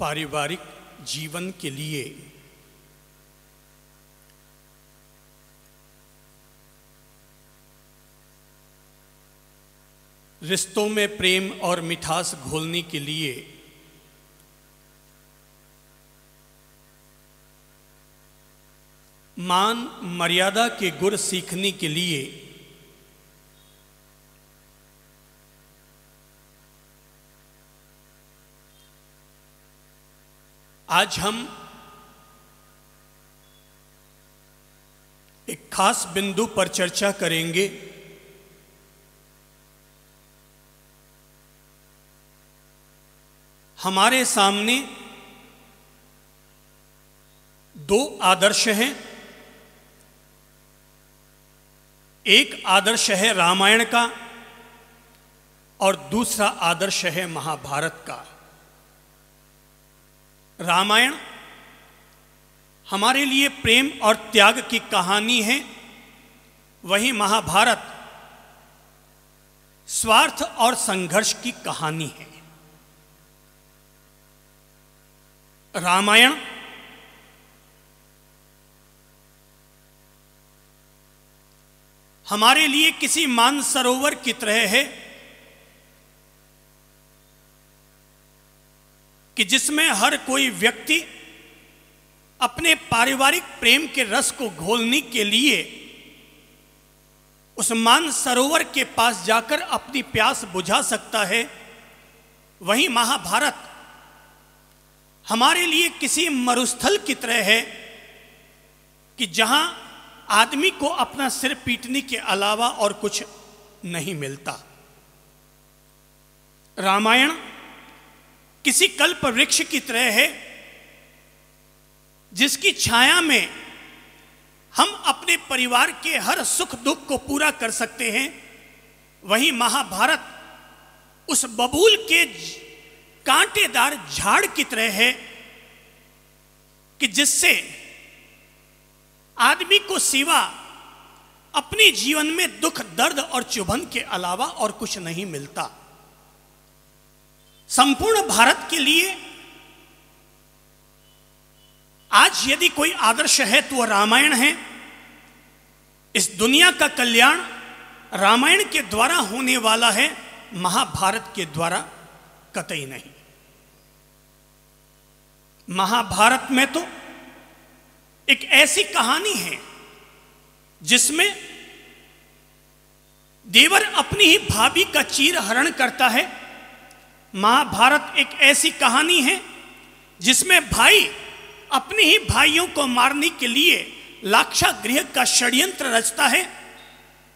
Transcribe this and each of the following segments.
पारिवारिक जीवन के लिए रिश्तों में प्रेम और मिठास घोलने के लिए मान मर्यादा के गुण सीखने के लिए आज हम एक खास बिंदु पर चर्चा करेंगे। हमारे सामने दो आदर्श हैं। एक आदर्श है रामायण का और दूसरा आदर्श है महाभारत का। रामायण हमारे लिए प्रेम और त्याग की कहानी है, वहीं महाभारत स्वार्थ और संघर्ष की कहानी है। रामायण हमारे लिए किसी मानसरोवर की तरह है कि जिसमें हर कोई व्यक्ति अपने पारिवारिक प्रेम के रस को घोलने के लिए उस मानसरोवर के पास जाकर अपनी प्यास बुझा सकता है। वहीं महाभारत हमारे लिए किसी मरुस्थल की तरह है कि जहां आदमी को अपना सिर पीटने के अलावा और कुछ नहीं मिलता। रामायण किसी कल्प वृक्ष की तरह है जिसकी छाया में हम अपने परिवार के हर सुख दुख को पूरा कर सकते हैं। वहीं महाभारत उस बबूल के कांटेदार झाड़ की तरह है कि जिससे आदमी को सिवा अपने जीवन में दुख दर्द और चुभन के अलावा और कुछ नहीं मिलता। संपूर्ण भारत के लिए आज यदि कोई आदर्श है तो वह रामायण है। इस दुनिया का कल्याण रामायण के द्वारा होने वाला है, महाभारत के द्वारा कतई नहीं। महाभारत में तो एक ऐसी कहानी है जिसमें देवर अपनी ही भाभी का चीर हरण करता है। महाभारत एक ऐसी कहानी है जिसमें भाई अपने ही भाइयों को मारने के लिए लाक्षागृह का षड्यंत्र रचता है।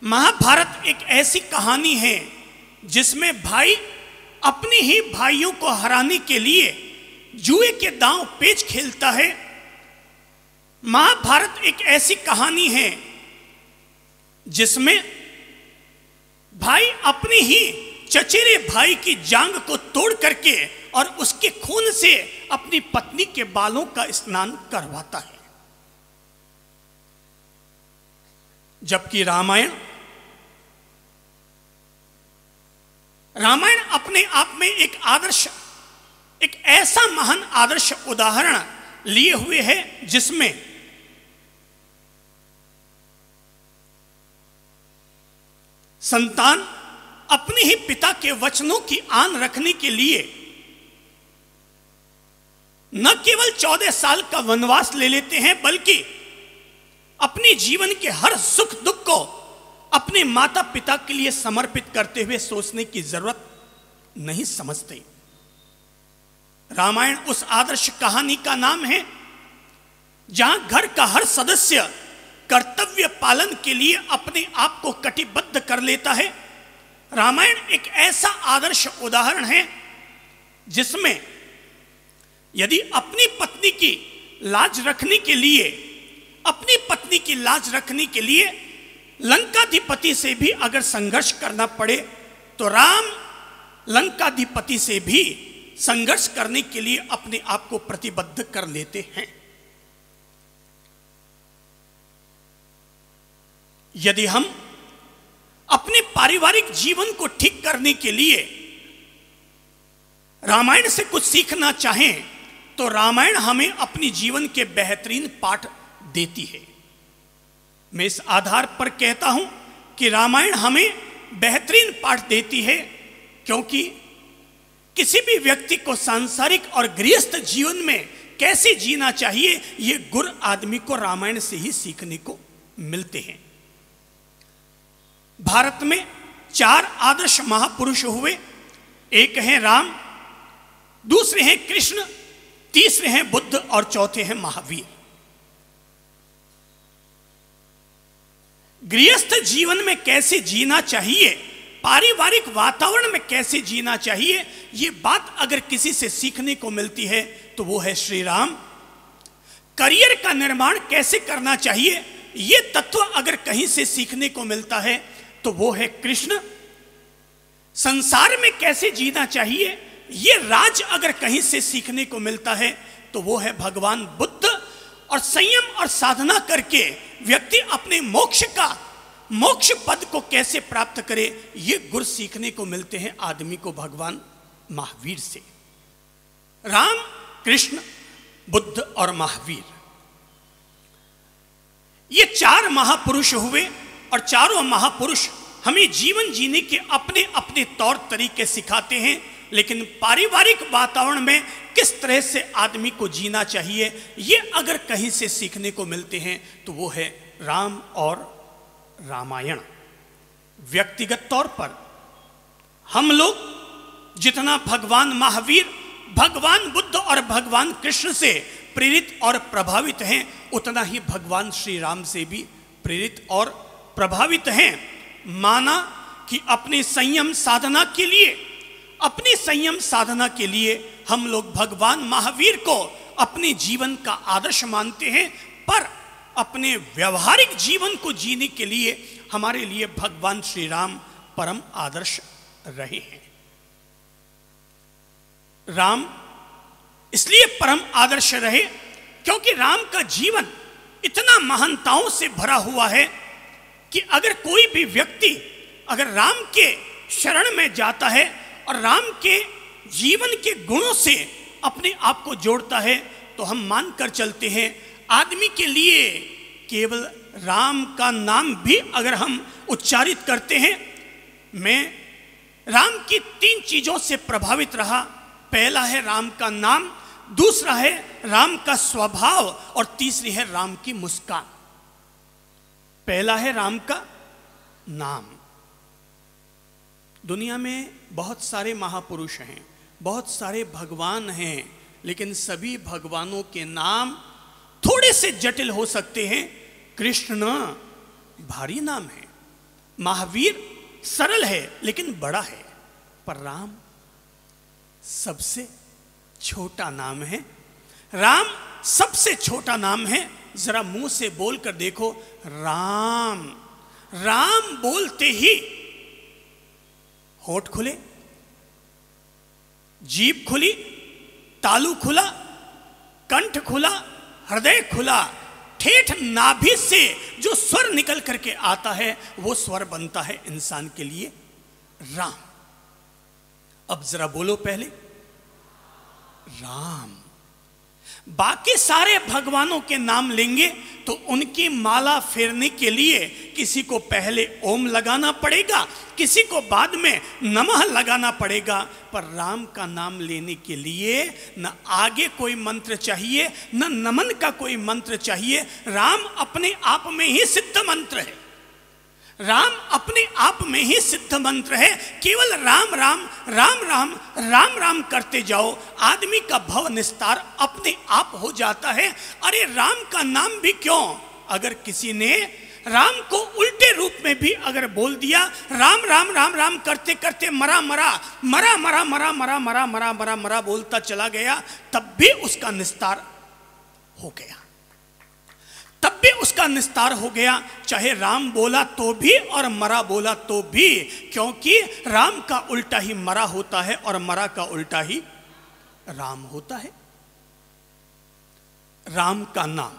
महाभारत एक ऐसी कहानी है जिसमें भाई अपने ही भाइयों को हराने के लिए जुए के दांव पेच खेलता है। महाभारत एक ऐसी कहानी है जिसमें भाई अपनी ही चचेरे भाई की जांग को तोड़ करके और उसके खून से अपनी पत्नी के बालों का स्नान करवाता है। जबकि रामायण अपने आप में एक आदर्श, एक ऐसा महान आदर्श उदाहरण लिए हुए है जिसमें संतान अपने ही पिता के वचनों की आन रखने के लिए न केवल 14 साल का वनवास ले लेते हैं बल्कि अपने जीवन के हर सुख दुख को अपने माता पिता के लिए समर्पित करते हुए सोचने की जरूरत नहीं समझते। रामायण उस आदर्श कहानी का नाम है जहां घर का हर सदस्य कर्तव्य पालन के लिए अपने आप को कटिबद्ध कर लेता है। रामायण एक ऐसा आदर्श उदाहरण है जिसमें यदि अपनी पत्नी की लाज रखने के लिए लंकाधिपति से भी अगर संघर्ष करना पड़े तो राम लंकाधिपति से भी संघर्ष करने के लिए अपने आप को प्रतिबद्ध कर लेते हैं। यदि हम अपने पारिवारिक जीवन को ठीक करने के लिए रामायण से कुछ सीखना चाहें तो रामायण हमें अपनी जीवन के बेहतरीन पाठ देती है। मैं इस आधार पर कहता हूं कि रामायण हमें बेहतरीन पाठ देती है, क्योंकि किसी भी व्यक्ति को सांसारिक और गृहस्थ जीवन में कैसे जीना चाहिए, ये गुर आदमी को रामायण से ही सीखने को मिलते हैं। भारत में 4 आदर्श महापुरुष हुए। एक हैं राम, दूसरे हैं कृष्ण, तीसरे हैं बुद्ध और चौथे हैं महावीर। गृहस्थ जीवन में कैसे जीना चाहिए, पारिवारिक वातावरण में कैसे जीना चाहिए, ये बात अगर किसी से सीखने को मिलती है तो वो है श्री राम। करियर का निर्माण कैसे करना चाहिए, ये तत्व अगर कहीं से सीखने को मिलता है तो वो है कृष्ण। संसार में कैसे जीना चाहिए, ये राज अगर कहीं से सीखने को मिलता है तो वो है भगवान बुद्ध। और संयम और साधना करके व्यक्ति अपने मोक्ष पद को कैसे प्राप्त करे, ये गुर सीखने को मिलते हैं आदमी को भगवान महावीर से। राम, कृष्ण, बुद्ध और महावीर, ये 4 महापुरुष हुए और चारों महापुरुष हमें जीवन जीने के अपने अपने तौर तरीके सिखाते हैं। लेकिन पारिवारिक वातावरण में किस तरह से आदमी को जीना चाहिए, ये अगर कहीं से सीखने को मिलते हैं तो वो है राम और रामायण। व्यक्तिगत तौर पर हम लोग जितना भगवान महावीर, भगवान बुद्ध और भगवान कृष्ण से प्रेरित और प्रभावित हैं, उतना ही भगवान श्री राम से भी प्रेरित और प्रभावित हैं। माना कि अपनी संयम साधना के लिए हम लोग भगवान महावीर को अपने जीवन का आदर्श मानते हैं, पर अपने व्यवहारिक जीवन को जीने के लिए हमारे लिए भगवान श्री राम परम आदर्श रहे हैं। राम इसलिए परम आदर्श रहे क्योंकि राम का जीवन इतना महानताओं से भरा हुआ है कि अगर कोई भी व्यक्ति अगर राम के शरण में जाता है और राम के जीवन के गुणों से अपने आप को जोड़ता है, तो हम मानकर चलते हैं आदमी के लिए केवल राम का नाम भी अगर हम उच्चारित करते हैं। मैं राम की 3 चीजों से प्रभावित रहा। पहला है राम का नाम, दूसरा है राम का स्वभाव और तीसरी है राम की मुस्कान। पहला है राम का नाम। दुनिया में बहुत सारे महापुरुष हैं, बहुत सारे भगवान हैं, लेकिन सभी भगवानों के नाम थोड़े से जटिल हो सकते हैं। कृष्ण भारी नाम है, महावीर सरल है लेकिन बड़ा है, पर राम सबसे छोटा नाम है। राम सबसे छोटा नाम है। जरा मुंह से बोलकर देखो, राम। राम बोलते ही होठ खुले, जीभ खुली, तालू खुला, कंठ खुला, हृदय खुला, ठेठ नाभि से जो स्वर निकल करके आता है वो स्वर बनता है इंसान के लिए राम। अब जरा बोलो पहले राम। बाकी सारे भगवानों के नाम लेंगे तो उनकी माला फेरने के लिए किसी को पहले ओम लगाना पड़ेगा, किसी को बाद में नमः लगाना पड़ेगा, पर राम का नाम लेने के लिए न आगे कोई मंत्र चाहिए, न नमन का कोई मंत्र चाहिए। राम अपने आप में ही सिद्ध मंत्र है। राम अपने आप में ही सिद्ध मंत्र है। केवल राम राम राम राम राम राम करते जाओ, आदमी का भव निस्तार अपने आप हो जाता है। अरे राम का नाम भी क्यों, अगर किसी ने राम को उल्टे रूप में भी अगर बोल दिया, राम राम राम राम करते करते मरा मरा मरा मरा मरा मरा मरा मरा मरा मरा बोलता चला गया, तब भी उसका निस्तार हो गया, तब भी उसका निस्तार हो गया। चाहे राम बोला तो भी और मरा बोला तो भी, क्योंकि राम का उल्टा ही मरा होता है और मरा का उल्टा ही राम होता है। राम का नाम,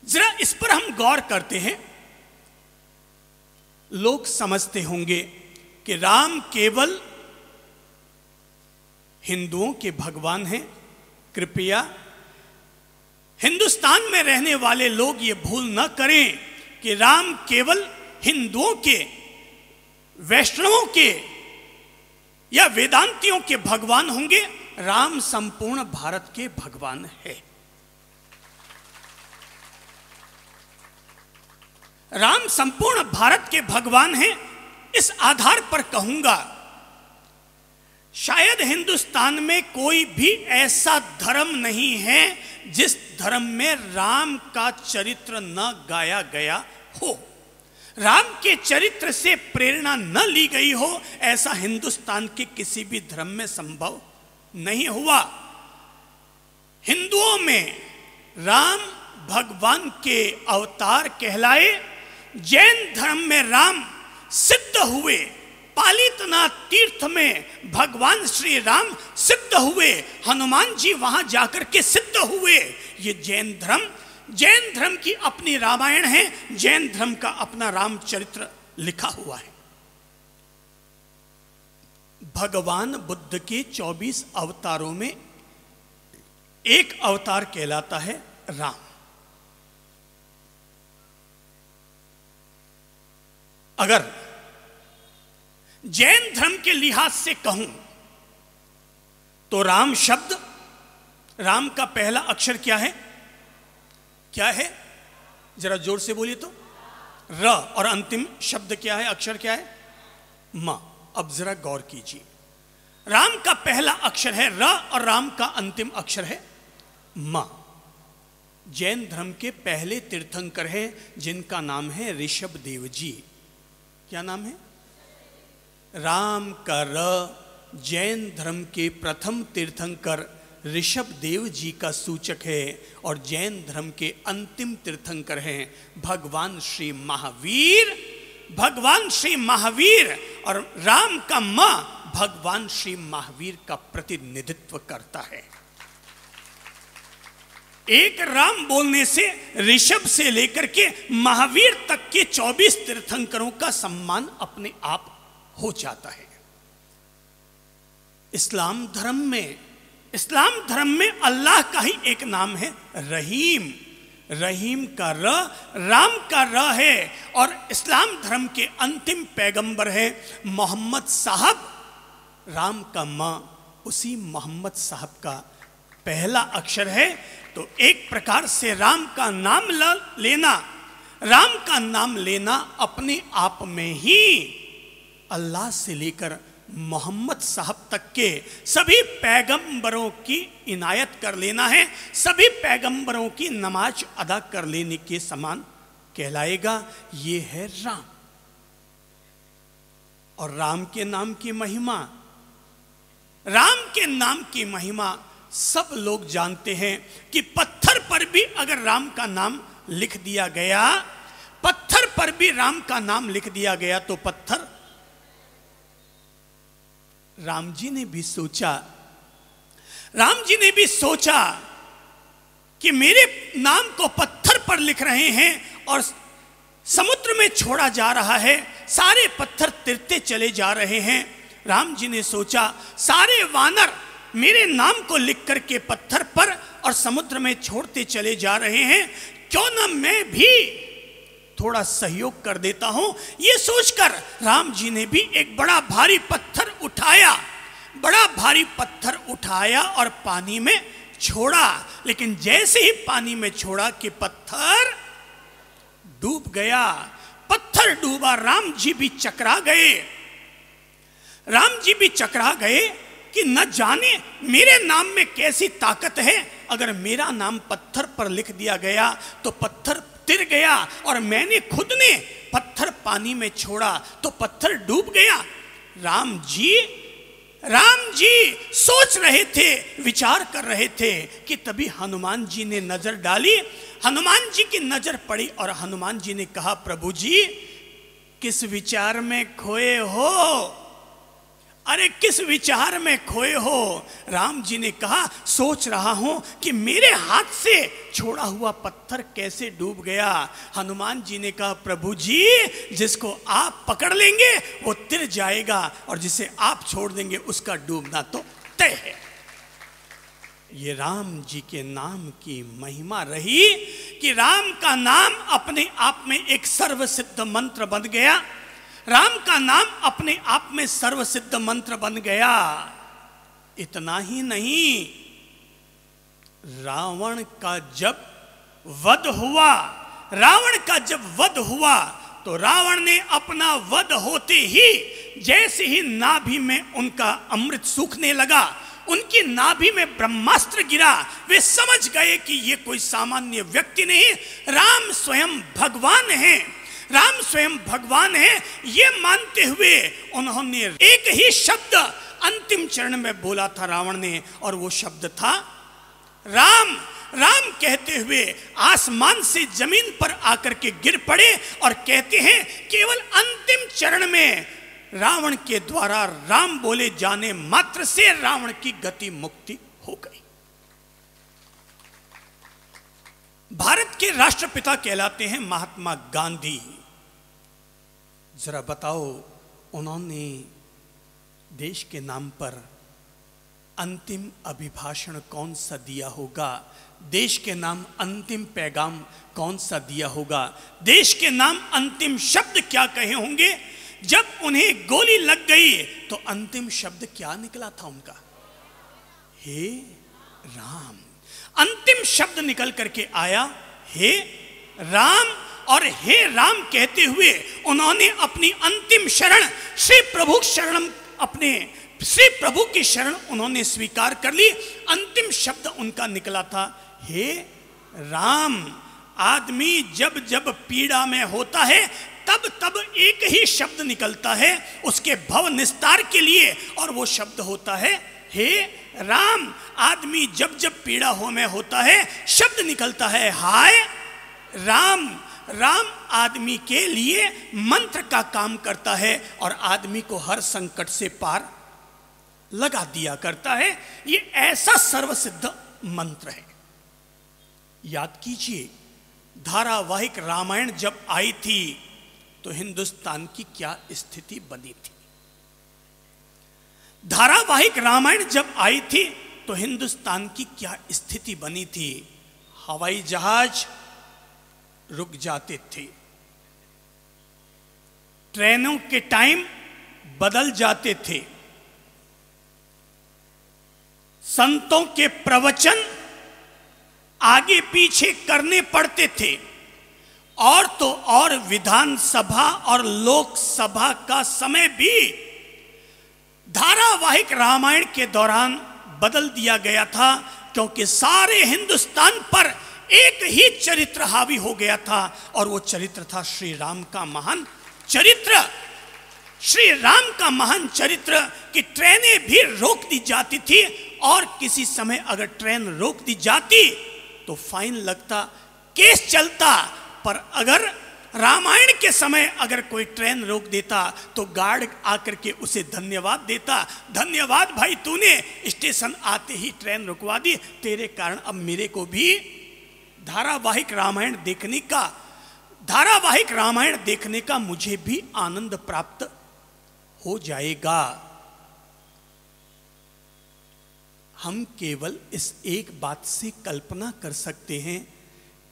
जरा इस पर हम गौर करते हैं। लोग समझते होंगे कि राम केवल हिंदुओं के भगवान हैं, कृपया हिंदुस्तान में रहने वाले लोग ये भूल न करें कि राम केवल हिंदुओं के, वैष्णवों के या वेदांतियों के भगवान होंगे। राम संपूर्ण भारत के भगवान है। राम संपूर्ण भारत के भगवान हैं। इस आधार पर कहूंगा, शायद हिंदुस्तान में कोई भी ऐसा धर्म नहीं है जिस धर्म में राम का चरित्र न गाया गया हो, राम के चरित्र से प्रेरणा न ली गई हो। ऐसा हिंदुस्तान के किसी भी धर्म में संभव नहीं हुआ। हिंदुओं में राम भगवान के अवतार कहलाए। जैन धर्म में राम सिद्ध हुए। पालितना तीर्थ में भगवान श्री राम सिद्ध हुए। हनुमान जी वहां जाकर के सिद्ध हुए। ये जैन धर्म की अपनी रामायण है। जैन धर्म का अपना रामचरित्र लिखा हुआ है। भगवान बुद्ध के 24 अवतारों में एक अवतार कहलाता है राम। अगर जैन धर्म के लिहाज से कहूं तो राम शब्द, राम का पहला अक्षर क्या है? क्या है? जरा जोर से बोलिए तो। र। और अंतिम शब्द क्या है, अक्षर क्या है? म। अब जरा गौर कीजिए, राम का पहला अक्षर है र और राम का अंतिम अक्षर है म। जैन धर्म के पहले तीर्थंकर हैं जिनका नाम है ऋषभ देव जी। क्या नाम है? राम का र जैन धर्म के प्रथम तीर्थंकर ऋषभ देव जी का सूचक है और जैन धर्म के अंतिम तीर्थंकर हैं भगवान श्री महावीर। भगवान श्री महावीर और राम का म भगवान श्री महावीर का प्रतिनिधित्व करता है। एक राम बोलने से ऋषभ से लेकर के महावीर तक के 24 तीर्थंकरों का सम्मान अपने आप हो जाता है। इस्लाम धर्म में अल्लाह का ही एक नाम है रहीम। रहीम का र, राम का र है और इस्लाम धर्म के अंतिम पैगंबर है मोहम्मद साहब। राम का म उसी मोहम्मद साहब का पहला अक्षर है। तो एक प्रकार से राम का नाम लेना अपने आप में ही अल्लाह से लेकर मोहम्मद साहब तक के सभी पैगंबरों की इनायत कर लेना है। सभी पैगंबरों की नमाज अदा कर लेने के समान कहलाएगा। ये है राम। और राम के नाम की महिमा सब लोग जानते हैं कि पत्थर पर भी अगर राम का नाम लिख दिया गया, तो पत्थर, राम जी ने भी सोचा कि मेरे नाम को पत्थर पर लिख रहे हैं और समुद्र में छोड़ा जा रहा है, सारे पत्थर तिरते चले जा रहे हैं। राम जी ने सोचा सारे वानर मेरे नाम को लिख करके पत्थर पर और समुद्र में छोड़ते चले जा रहे हैं, क्यों न मैं भी थोड़ा सहयोग कर देता हूं। यह सोचकर राम जी ने भी एक बड़ा भारी पत्थर उठाया और पानी में छोड़ा। लेकिन जैसे ही पानी में छोड़ा कि पत्थर डूब गया। पत्थर डूबा, राम जी भी चकरा गए कि न जाने मेरे नाम में कैसी ताकत है। अगर मेरा नाम पत्थर पर लिख दिया गया तो पत्थर तिर गया और मैंने खुद ने पत्थर पानी में छोड़ा तो पत्थर डूब गया। राम जी सोच रहे थे, विचार कर रहे थे कि तभी हनुमान जी ने नजर डाली। हनुमान जी की नजर पड़ी और हनुमान जी ने कहा, प्रभु जी किस विचार में खोए हो? अरे किस विचार में खोए हो? राम जी ने कहा, सोच रहा हूं कि मेरे हाथ से छोड़ा हुआ पत्थर कैसे डूब गया। हनुमान जी ने कहा, प्रभु जी जिसको आप पकड़ लेंगे वो तिर जाएगा और जिसे आप छोड़ देंगे उसका डूबना तो तय है। ये राम जी के नाम की महिमा रही कि राम का नाम अपने आप में एक सर्वसिद्ध मंत्र बन गया। राम का नाम अपने आप में सर्वसिद्ध मंत्र बन गया। इतना ही नहीं, रावण का जब वध हुआ, रावण का जब वध हुआ तो रावण ने अपना वध होते ही जैसे ही नाभि में उनका अमृत सूखने लगा, उनकी नाभि में ब्रह्मास्त्र गिरा, वे समझ गए कि ये कोई सामान्य व्यक्ति नहीं, राम स्वयं भगवान है, राम स्वयं भगवान है। ये मानते हुए उन्होंने एक ही शब्द अंतिम चरण में बोला था रावण ने, और वो शब्द था राम। राम कहते हुए आसमान से जमीन पर आकर के गिर पड़े और कहते हैं केवल अंतिम चरण में रावण के द्वारा राम बोले जाने मात्र से रावण की गति मुक्ति हो गई। भारत के राष्ट्रपिता कहलाते हैं महात्मा गांधी। जरा बताओ, उन्होंने देश के नाम पर अंतिम अभिभाषण कौन सा दिया होगा? देश के नाम अंतिम पैगाम कौन सा दिया होगा? देश के नाम अंतिम शब्द क्या कहे होंगे? जब उन्हें गोली लग गई तो अंतिम शब्द क्या निकला था उनका? हे राम। अंतिम शब्द निकल करके आया हे राम। और हे राम कहते हुए उन्होंने अपनी अंतिम शरण श्री प्रभु शरणम, अपने श्री प्रभु की शरण उन्होंने स्वीकार कर ली। अंतिम शब्द उनका निकला था हे राम। आदमी जब जब पीड़ा में होता है तब तब एक ही शब्द निकलता है उसके भव निस्तार के लिए, और वो शब्द होता है हे राम। आदमी जब जब पीड़ा हो में होता है शब्द निकलता है हाय राम। राम आदमी के लिए मंत्र का काम करता है और आदमी को हर संकट से पार लगा दिया करता है। ये ऐसा सर्वसिद्ध मंत्र है। याद कीजिए, धारावाहिक रामायण जब आई थी तो हिंदुस्तान की क्या स्थिति बनी थी? धारावाहिक रामायण जब आई थी तो हिंदुस्तान की क्या स्थिति बनी थी? हवाई जहाज रुक जाते थे, ट्रेनों के टाइम बदल जाते थे, संतों के प्रवचन आगे पीछे करने पड़ते थे, और तो और विधानसभा और लोकसभा का समय भी धारावाहिक रामायण के दौरान बदल दिया गया था, क्योंकि सारे हिंदुस्तान पर एक ही चरित्र हावी हो गया था, और वो चरित्र था श्री राम का महान चरित्र। श्री राम का महान चरित्र कि ट्रेनें भी रोक दी जाती थी, और किसी समय अगर ट्रेन रोक दी जाती तो फाइन लगता, केस चलता। पर अगर रामायण के समय अगर कोई ट्रेन रोक देता तो गार्ड आकर के उसे धन्यवाद देता, धन्यवाद भाई, तूने स्टेशन आते ही ट्रेन रुकवा दी, तेरे कारण अब मेरे को भी धारावाहिक रामायण देखने का मुझे भी आनंद प्राप्त हो जाएगा। हम केवल इस एक बात से कल्पना कर सकते हैं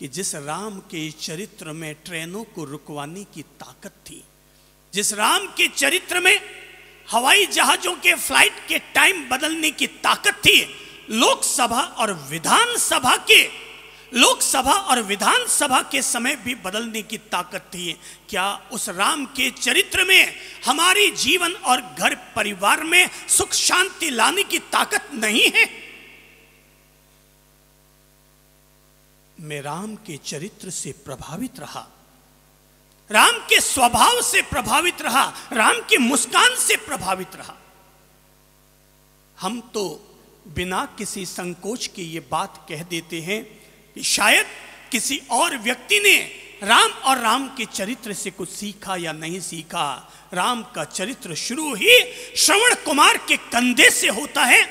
कि जिस राम के चरित्र में ट्रेनों को रुकवाने की ताकत थी, जिस राम के चरित्र में हवाई जहाजों के फ्लाइट के टाइम बदलने की ताकत थी, लोकसभा और विधानसभा के समय भी बदलने की ताकत थी, क्या उस राम के चरित्र में हमारी जीवन और घर परिवार में सुख शांति लाने की ताकत नहीं है? मैं राम के चरित्र से प्रभावित रहा, राम के स्वभाव से प्रभावित रहा, राम की मुस्कान से प्रभावित रहा। हम तो बिना किसी संकोच के ये बात कह देते हैं कि शायद किसी और व्यक्ति ने राम और राम के चरित्र से कुछ सीखा या नहीं सीखा। राम का चरित्र शुरू ही श्रवण कुमार के कंधे से होता है।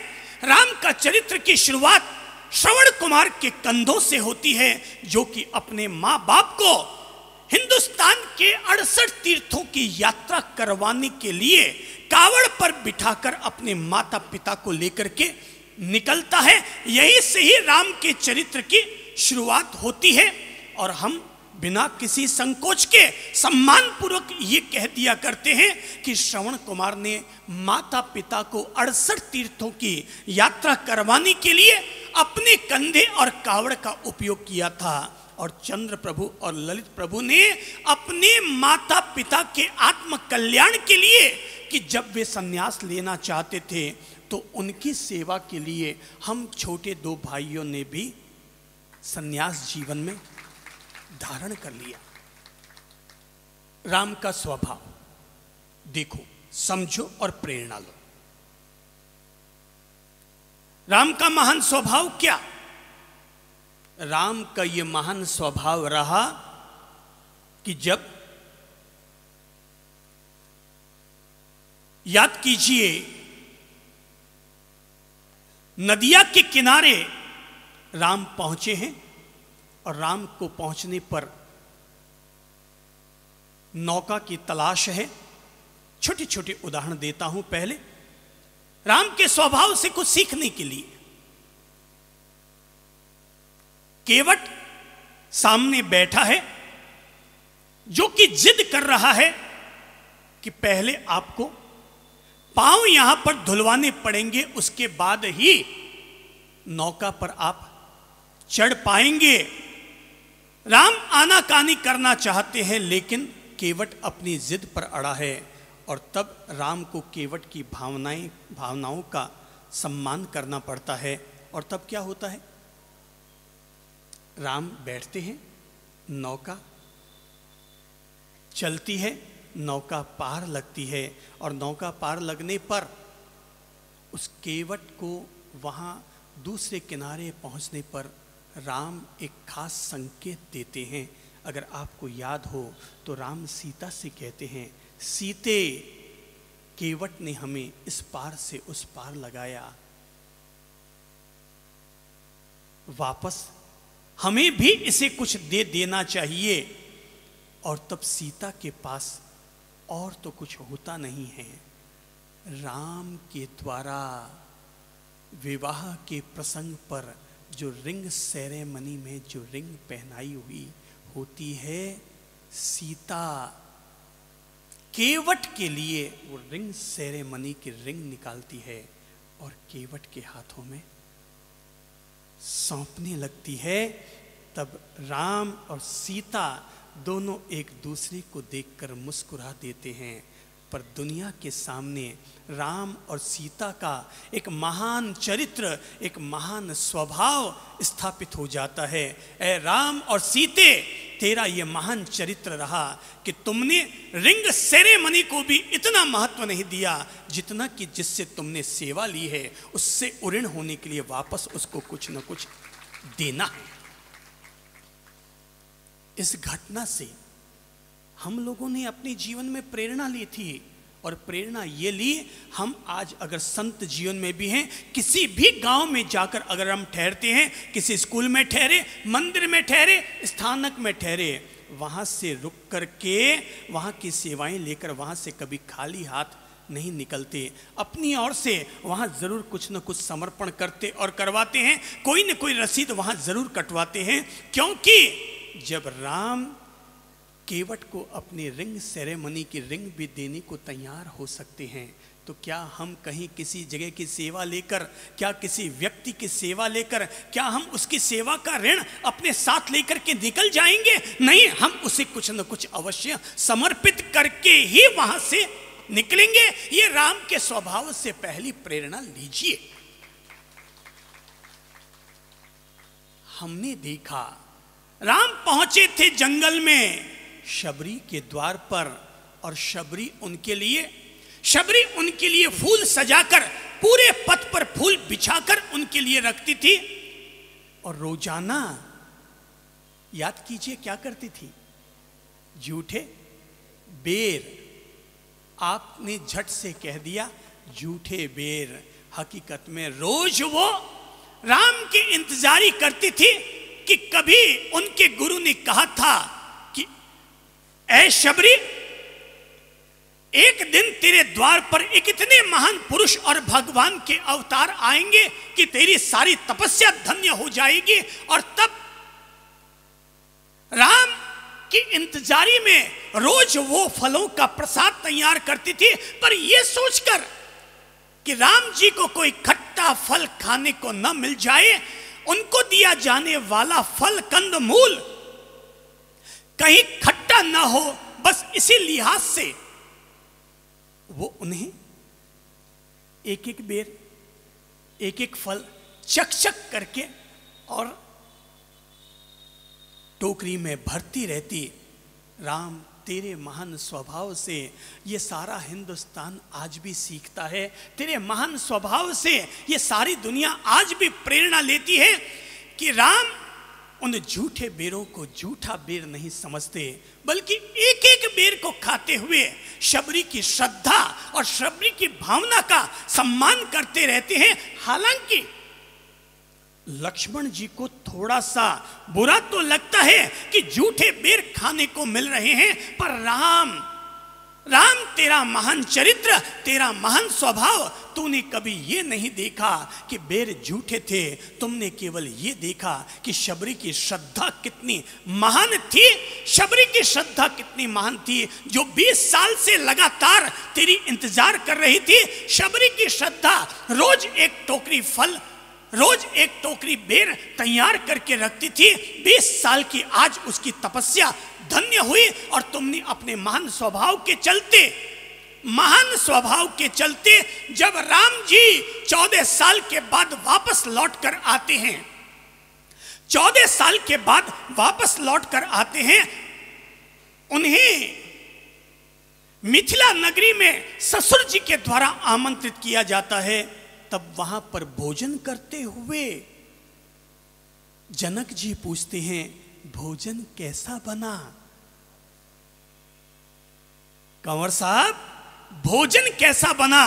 राम का चरित्र की शुरुआत श्रवण कुमार के कंधों से होती है, जो कि अपने माँ बाप को हिंदुस्तान के 68 तीर्थों की यात्रा करवाने के लिए कावड़ पर बिठाकर अपने माता पिता को लेकर के निकलता है। यही से ही राम के चरित्र की शुरुआत होती है। और हम बिना किसी संकोच के सम्मान पूर्वक ये कह दिया करते हैं कि श्रवण कुमार ने माता पिता को 68 तीर्थों की यात्रा करवाने के लिए अपने कंधे और कावड़ का उपयोग किया था। और चंद्र प्रभु और ललित प्रभु ने अपने माता पिता के आत्म कल्याण के लिए, कि जब वे संन्यास लेना चाहते थे तो उनकी सेवा के लिए हम छोटे 2 भाइयों ने भी संन्यास जीवन में धारण कर लिया। राम का स्वभाव देखो, समझो और प्रेरणा लो। राम का महान स्वभाव क्या? राम का यह महान स्वभाव रहा कि जब, याद कीजिए, नदिया के किनारे राम पहुंचे हैं और राम को पहुंचने पर नौका की तलाश है। छोटे छोटे उदाहरण देता हूं। पहले राम के स्वभाव से कुछ सीखने के लिए, केवट सामने बैठा है जो कि जिद कर रहा है कि पहले आपको पांव यहां पर धुलवाने पड़ेंगे, उसके बाद ही नौका पर आप चढ़ पाएंगे। राम आनाकानी करना चाहते हैं लेकिन केवट अपनी जिद पर अड़ा है। और तब राम को केवट की भावनाओं का सम्मान करना पड़ता है। और तब क्या होता है? राम बैठते हैं, नौका चलती है, नौका पार लगती है। और नौका पार लगने पर उस केवट को वहां दूसरे किनारे पहुंचने पर राम एक खास संकेत देते हैं। अगर आपको याद हो तो राम सीता से कहते हैं, सीते, केवट ने हमें इस पार से उस पार लगाया, वापस हमें भी इसे कुछ दे देना चाहिए। और तब सीता के पास और तो कुछ होता नहीं है। राम के द्वारा विवाह के प्रसंग पर जो रिंग सेरेमनी में जो रिंग पहनाई हुई होती है, सीता केवट के लिए वो रिंग सेरेमनी की रिंग निकालती है और केवट के हाथों में सौंपने लगती है। तब राम और सीता दोनों एक दूसरे को देखकर मुस्कुरा देते हैं। पर दुनिया के सामने राम और सीता का एक महान चरित्र, एक महान स्वभाव स्थापित हो जाता है। ऐ राम और सीते, तेरा ये महान चरित्र रहा कि तुमने रिंग सेरेमनी को भी इतना महत्व नहीं दिया जितना कि जिससे तुमने सेवा ली है उससे उऋण होने के लिए वापस उसको कुछ न कुछ देना है। इस घटना से हम लोगों ने अपने जीवन में प्रेरणा ली थी। और प्रेरणा ये ली, हम आज अगर संत जीवन में भी हैं, किसी भी गांव में जाकर अगर हम ठहरते हैं, किसी स्कूल में ठहरे, मंदिर में ठहरे, स्थानक में ठहरे, वहां से रुक करके वहां की सेवाएं लेकर वहां से कभी खाली हाथ नहीं निकलते। अपनी ओर से वहां जरूर कुछ न कुछ समर्पण करते और करवाते हैं। कोई न कोई रसीद वहां जरूर कटवाते हैं। क्योंकि जब राम केवट को अपनी रिंग सेरेमनी की रिंग भी देने को तैयार हो सकते हैं, तो क्या हम कहीं किसी जगह की सेवा लेकर, क्या किसी व्यक्ति की सेवा लेकर, क्या हम उसकी सेवा का ऋण अपने साथ लेकर के निकल जाएंगे? नहीं, हम उसे कुछ न कुछ अवश्य समर्पित करके ही वहां से निकलेंगे। ये राम के स्वभाव से पहली प्रेरणा लीजिए। हमने देखा राम पहुंचे थे जंगल में शबरी के द्वार पर, और शबरी उनके लिए फूल सजाकर, पूरे पथ पर फूल बिछाकर उनके लिए रखती थी। और रोजाना याद कीजिए क्या करती थी? झूठे बेर, आपने झट से कह दिया झूठे बेर, हकीकत में रोज वो राम की इंतजारी करती थी कि कभी उनके गुरु ने कहा था कि ऐ शबरी, एक दिन तेरे द्वार पर एक इतने महान पुरुष और भगवान के अवतार आएंगे कि तेरी सारी तपस्या धन्य हो जाएगी। और तब राम की इंतजारी में रोज वो फलों का प्रसाद तैयार करती थी, पर यह सोचकर कि राम जी को कोई खट्टा फल खाने को न मिल जाए, उनको दिया जाने वाला फल कंद मूल कहीं खट्टा न हो, बस इसी लिहाज से वो उन्हें एक एक बेर एक एक फल चक चक करके और टोकरी में भरती रहती। राम, तेरे महान स्वभाव से ये सारा हिंदुस्तान आज भी सीखता है, तेरे महान स्वभाव से ये सारी दुनिया आज भी प्रेरणा लेती है कि राम उन झूठे बेरों को झूठा बेर नहीं समझते, बल्कि एक एक बेर को खाते हुए शबरी की श्रद्धा और शबरी की भावना का सम्मान करते रहते हैं। हालांकि लक्ष्मण जी को थोड़ा सा बुरा तो लगता है कि झूठे बेर खाने को मिल रहे हैं, पर राम तेरा महान चरित्र, तेरा महान स्वभाव, तूने कभी ये नहीं देखा कि बेर झूठे थे, तुमने केवल ये देखा कि शबरी की श्रद्धा कितनी महान थी। शबरी की श्रद्धा कितनी महान थी, जो 20 साल से लगातार तेरी इंतजार कर रही थी। शबरी की श्रद्धा रोज एक टोकरी फल, रोज एक टोकरी बेर तैयार करके रखती थी। 20 साल की आज उसकी तपस्या धन्य हुई, और तुमने अपने महान स्वभाव के चलते जब राम जी 14 साल के बाद वापस लौट कर आते हैं, 14 साल के बाद वापस लौट कर आते हैं, उन्हें मिथिला नगरी में ससुर जी के द्वारा आमंत्रित किया जाता है। तब वहां पर भोजन करते हुए जनक जी पूछते हैं, भोजन कैसा बना? कंवर साहब, भोजन कैसा बना?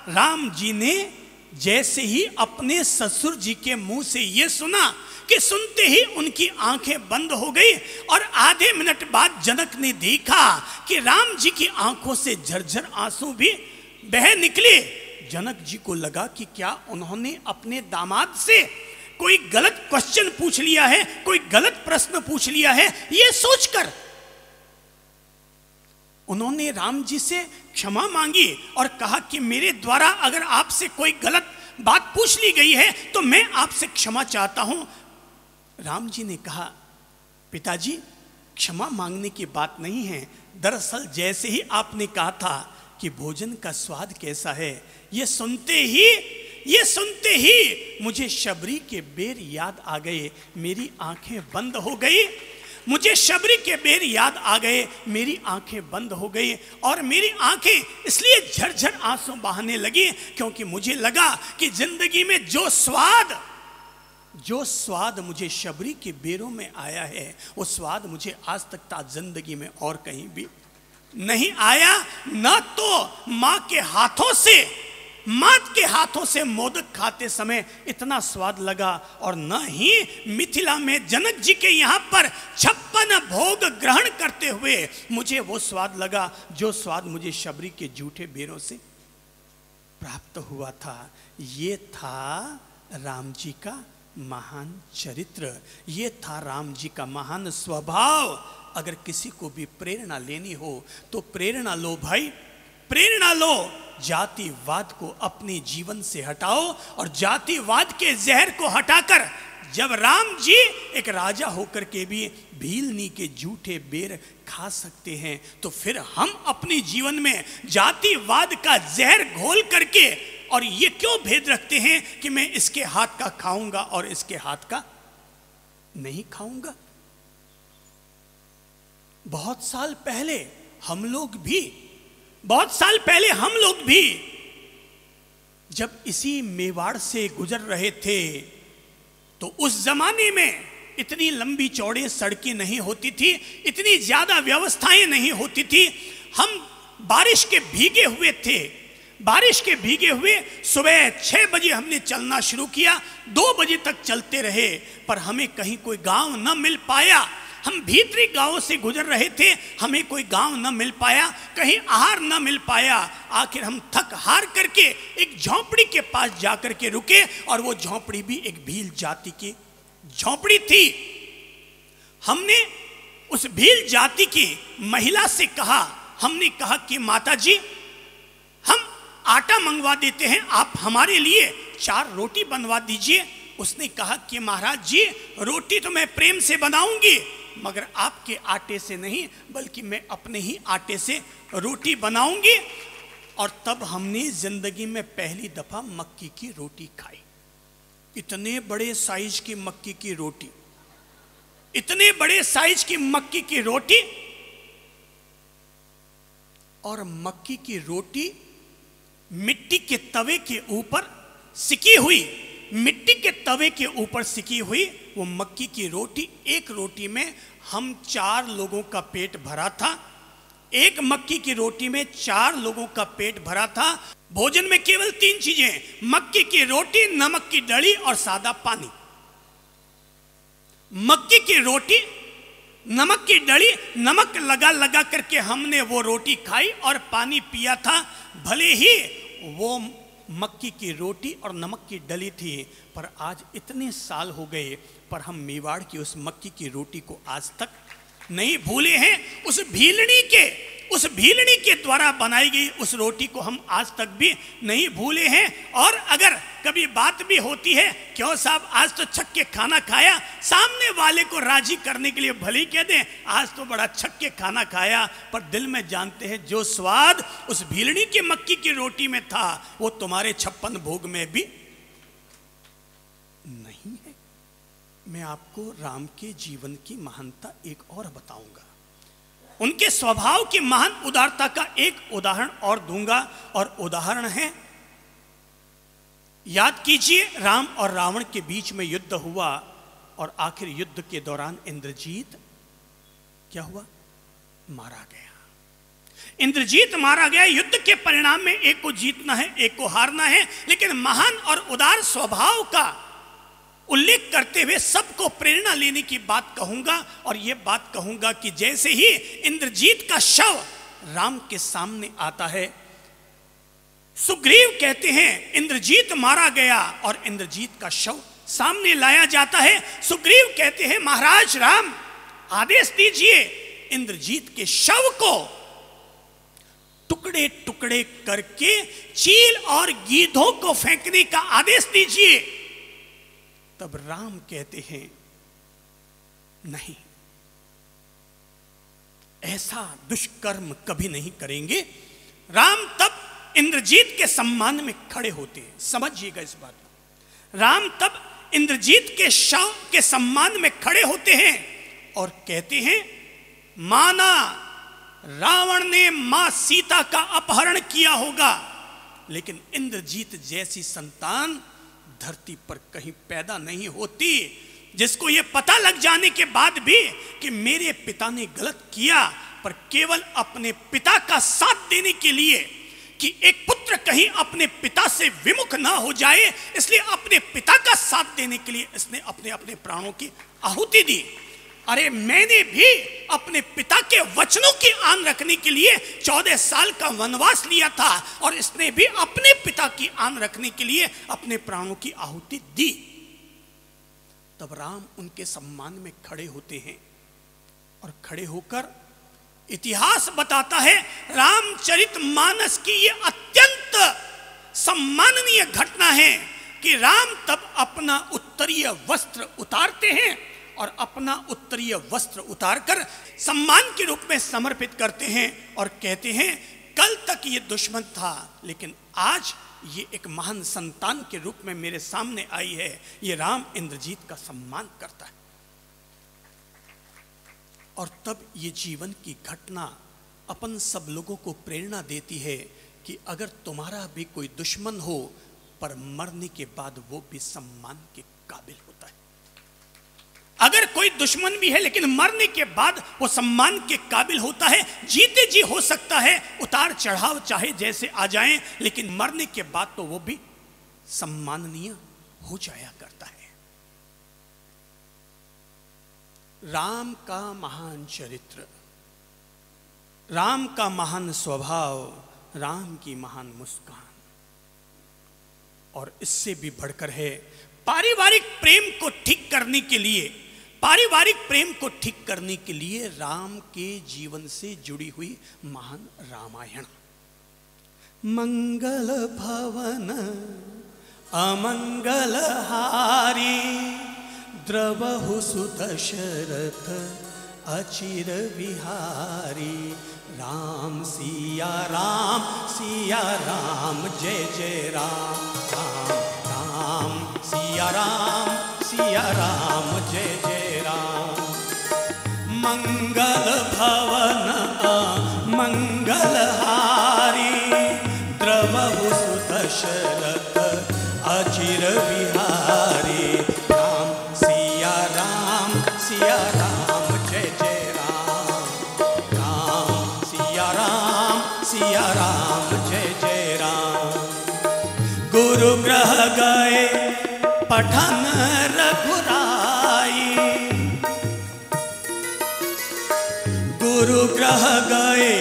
राम जी ने जैसे ही अपने ससुर जी के मुंह से यह सुना कि सुनते ही उनकी आंखें बंद हो गई, और आधे मिनट बाद जनक ने देखा कि राम जी की आंखों से झरझर आंसू भी बह निकले। जनक जी को लगा कि क्या उन्होंने अपने दामाद से कोई गलत क्वेश्चन पूछ लिया है, कोई गलत प्रश्न पूछ लिया है। यह सोचकर उन्होंने राम जी से क्षमा मांगी और कहा कि मेरे द्वारा अगर आपसे कोई गलत बात पूछ ली गई है तो मैं आपसे क्षमा चाहता हूं। राम जी ने कहा, पिताजी, क्षमा मांगने की बात नहीं है, दरअसल जैसे ही आपने कहा था कि भोजन का स्वाद कैसा है, ये सुनते ही मुझे शबरी के बेर याद आ गए, मेरी आंखें बंद हो गई। मुझे शबरी के बेर याद आ गए, मेरी आंखें बंद हो गई, और मेरी आंखें इसलिए झरझर आंसू बहाने लगी क्योंकि मुझे लगा कि जिंदगी में जो स्वाद मुझे शबरी के बेरों में आया है, वो स्वाद मुझे आज तक जिंदगी में और कहीं भी नहीं आया। न तो माँ के हाथों से मोदक खाते समय इतना स्वाद लगा, और न ही मिथिला में जनक जी के यहाँ पर 56 भोग ग्रहण करते हुए मुझे वो स्वाद लगा जो स्वाद मुझे शबरी के झूठे बेरों से प्राप्त हुआ था। ये था राम जी का महान चरित्र, ये था राम जी का महान स्वभाव। अगर किसी को भी प्रेरणा लेनी हो तो प्रेरणा लो भाई, प्रेरणा लो। जातिवाद को अपने जीवन से हटाओ, और जातिवाद के जहर को हटाकर जब राम जी एक राजा होकर के भी भीलनी के झूठे बेर खा सकते हैं, तो फिर हम अपने जीवन में जातिवाद का जहर घोल करके, और ये क्यों भेद रखते हैं कि मैं इसके हाथ का खाऊंगा और इसके हाथ का नहीं खाऊंगा। बहुत साल पहले हम लोग भी जब इसी मेवाड़ से गुजर रहे थे, तो उस जमाने में इतनी लंबी चौड़ी सड़कें नहीं होती थी, इतनी ज्यादा व्यवस्थाएं नहीं होती थी। हम बारिश के भीगे हुए सुबह 6 बजे हमने चलना शुरू किया, 2 बजे तक चलते रहे, पर हमें कहीं कोई गांव न मिल पाया। हम भीतरी गांवों से गुजर रहे थे, हमें कोई गांव न मिल पाया, कहीं आहार न मिल पाया। आखिर हम थक हार करके एक झोंपड़ी के पास जाकर के रुके, और वो झोंपड़ी भी एक भील जाति की झोंपड़ी थी। हमने उस भील जाति की महिला से कहा, हमने कहा कि माता जी, हम आटा मंगवा देते हैं, आप हमारे लिए 4 रोटी बनवा दीजिए। उसने कहा कि महाराज जी, रोटी तो मैं प्रेम से बनाऊंगी, मगर आपके आटे से नहीं, बल्कि मैं अपने ही आटे से रोटी बनाऊंगी। और तब हमने जिंदगी में पहली दफा मक्की की रोटी खाई। इतने बड़े साइज की मक्की की रोटी, इतने बड़े साइज की मक्की की रोटी, और मक्की की रोटी मिट्टी के तवे के ऊपर सिकी हुई, मिट्टी के तवे के ऊपर सिकी हुई वो मक्की की रोटी। एक रोटी में हम 4 लोगों का पेट भरा था। एक मक्की की रोटी में 4 लोगों का पेट भरा था। भोजन में केवल 3 चीजें, मक्की की रोटी, नमक की डली और सादा पानी। मक्की की रोटी, नमक की डली, नमक लगा लगा करके हमने वो रोटी खाई और पानी पिया था। भले ही वो मक्की की रोटी और नमक की डली थी, पर आज इतने साल हो गए, पर हम मेवाड़ की उस मक्की की रोटी को आज तक नहीं भूले हैं। उस भीलनी के द्वारा बनाई गई उस रोटी को हम आज तक भी नहीं भूले हैं। और अगर कभी बात भी होती है, क्यों साहब आज तो छक के खाना खाया, सामने वाले को राजी करने के लिए भले ही कह दें आज तो बड़ा छक के खाना खाया, पर दिल में जानते हैं जो स्वाद उस भीलनी की मक्की की रोटी में था, वो तुम्हारे 56 भोग में भी नहीं है। मैं आपको राम के जीवन की महानता एक और बताऊंगा, उनके स्वभाव की महान उदारता का एक उदाहरण और दूंगा। और उदाहरण है, याद कीजिए, राम और रावण के बीच में युद्ध हुआ, और आखिर युद्ध के दौरान इंद्रजीत क्या हुआ? मारा गया। इंद्रजीत मारा गया। युद्ध के परिणाम में एक को जीतना है, एक को हारना है, लेकिन महान और उदार स्वभाव का उल्लेख करते हुए सबको प्रेरणा लेने की बात कहूंगा। और यह बात कहूंगा कि जैसे ही इंद्रजीत का शव राम के सामने आता है, सुग्रीव कहते हैं इंद्रजीत मारा गया, और इंद्रजीत का शव सामने लाया जाता है। सुग्रीव कहते हैं महाराज राम, आदेश दीजिए, इंद्रजीत के शव को टुकड़े टुकड़े करके चील और गीधों को फेंकने का आदेश दीजिए। तब राम कहते हैं नहीं, ऐसा दुष्कर्म कभी नहीं करेंगे। राम तब इंद्रजीत के सम्मान में खड़े होते हैं, समझिएगा इस बात को। राम तब इंद्रजीत के शव के सम्मान में खड़े होते हैं और कहते हैं, माना रावण ने मां सीता का अपहरण किया होगा, लेकिन इंद्रजीत जैसी संतान धरती पर कहीं पैदा नहीं होती, जिसको यह पता लग जाने के बाद भी कि मेरे पिता ने गलत किया, पर केवल अपने पिता का साथ देने के लिए कि एक पुत्र कहीं अपने पिता से विमुख ना हो जाए, इसलिए अपने पिता का साथ देने के लिए इसने अपने अपने प्राणों की आहुति दी। अरे मैंने भी अपने पिता के वचनों की आन रखने के लिए 14 साल का वनवास लिया था, और इसने भी अपने पिता की आन रखने के लिए अपने प्राणों की आहुति दी। तब राम उनके सम्मान में खड़े होते हैं, और खड़े होकर इतिहास बताता है, रामचरितमानस की यह अत्यंत सम्माननीय घटना है कि राम तब अपना उत्तरीय वस्त्र उतारते हैं, और अपना उत्तरीय वस्त्र उतारकर सम्मान के रूप में समर्पित करते हैं, और कहते हैं कल तक ये दुश्मन था, लेकिन आज ये एक महान संतान के रूप में मेरे सामने आई है। ये राम इंद्रजीत का सम्मान करता है। और तब ये जीवन की घटना अपन सब लोगों को प्रेरणा देती है कि अगर तुम्हारा भी कोई दुश्मन हो, पर मरने के बाद वो भी सम्मान के काबिल होता है। अगर कोई दुश्मन भी है लेकिन मरने के बाद वो सम्मान के काबिल होता है। जीते जी हो सकता है उतार चढ़ाव चाहे जैसे आ जाएं, लेकिन मरने के बाद तो वो भी सम्माननीय हो जाया करता है। राम का महान चरित्र, राम का महान स्वभाव, राम की महान मुस्कान, और इससे भी बढ़कर है पारिवारिक प्रेम को ठीक करने के लिए, पारिवारिक प्रेम को ठीक करने के लिए राम के जीवन से जुड़ी हुई महान रामायण। मंगल भवन अमंगल हारी, द्रवहु सुत दशरथ अचिर विहारी। राम सिया राम जय जय राम, राम राम सिया राम जय जय राम। मंगल भवन मंगल हारी, द्रवहु सुत दशरथ अचिर विहारी। राम सिया राम जय जय राम, राम सिया राम जय जय राम। गुरु ग्रह गए पठन रघुराई, गुरु ग्रह गए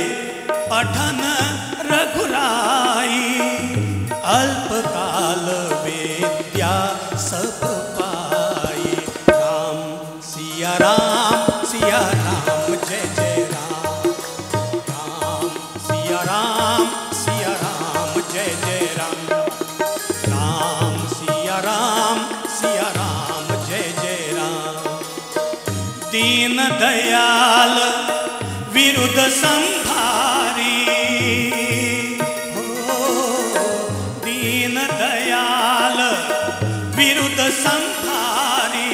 पठन रघुराई। अल्पकाल विद्या सब पाई। राम सिया राम जय जय राम, राम सिया राम जय जय राम। राम सिया राम जय जय राम। दीन दयाल विरुद्ध संभारी, दीन दयाल विरुद्ध संभारी।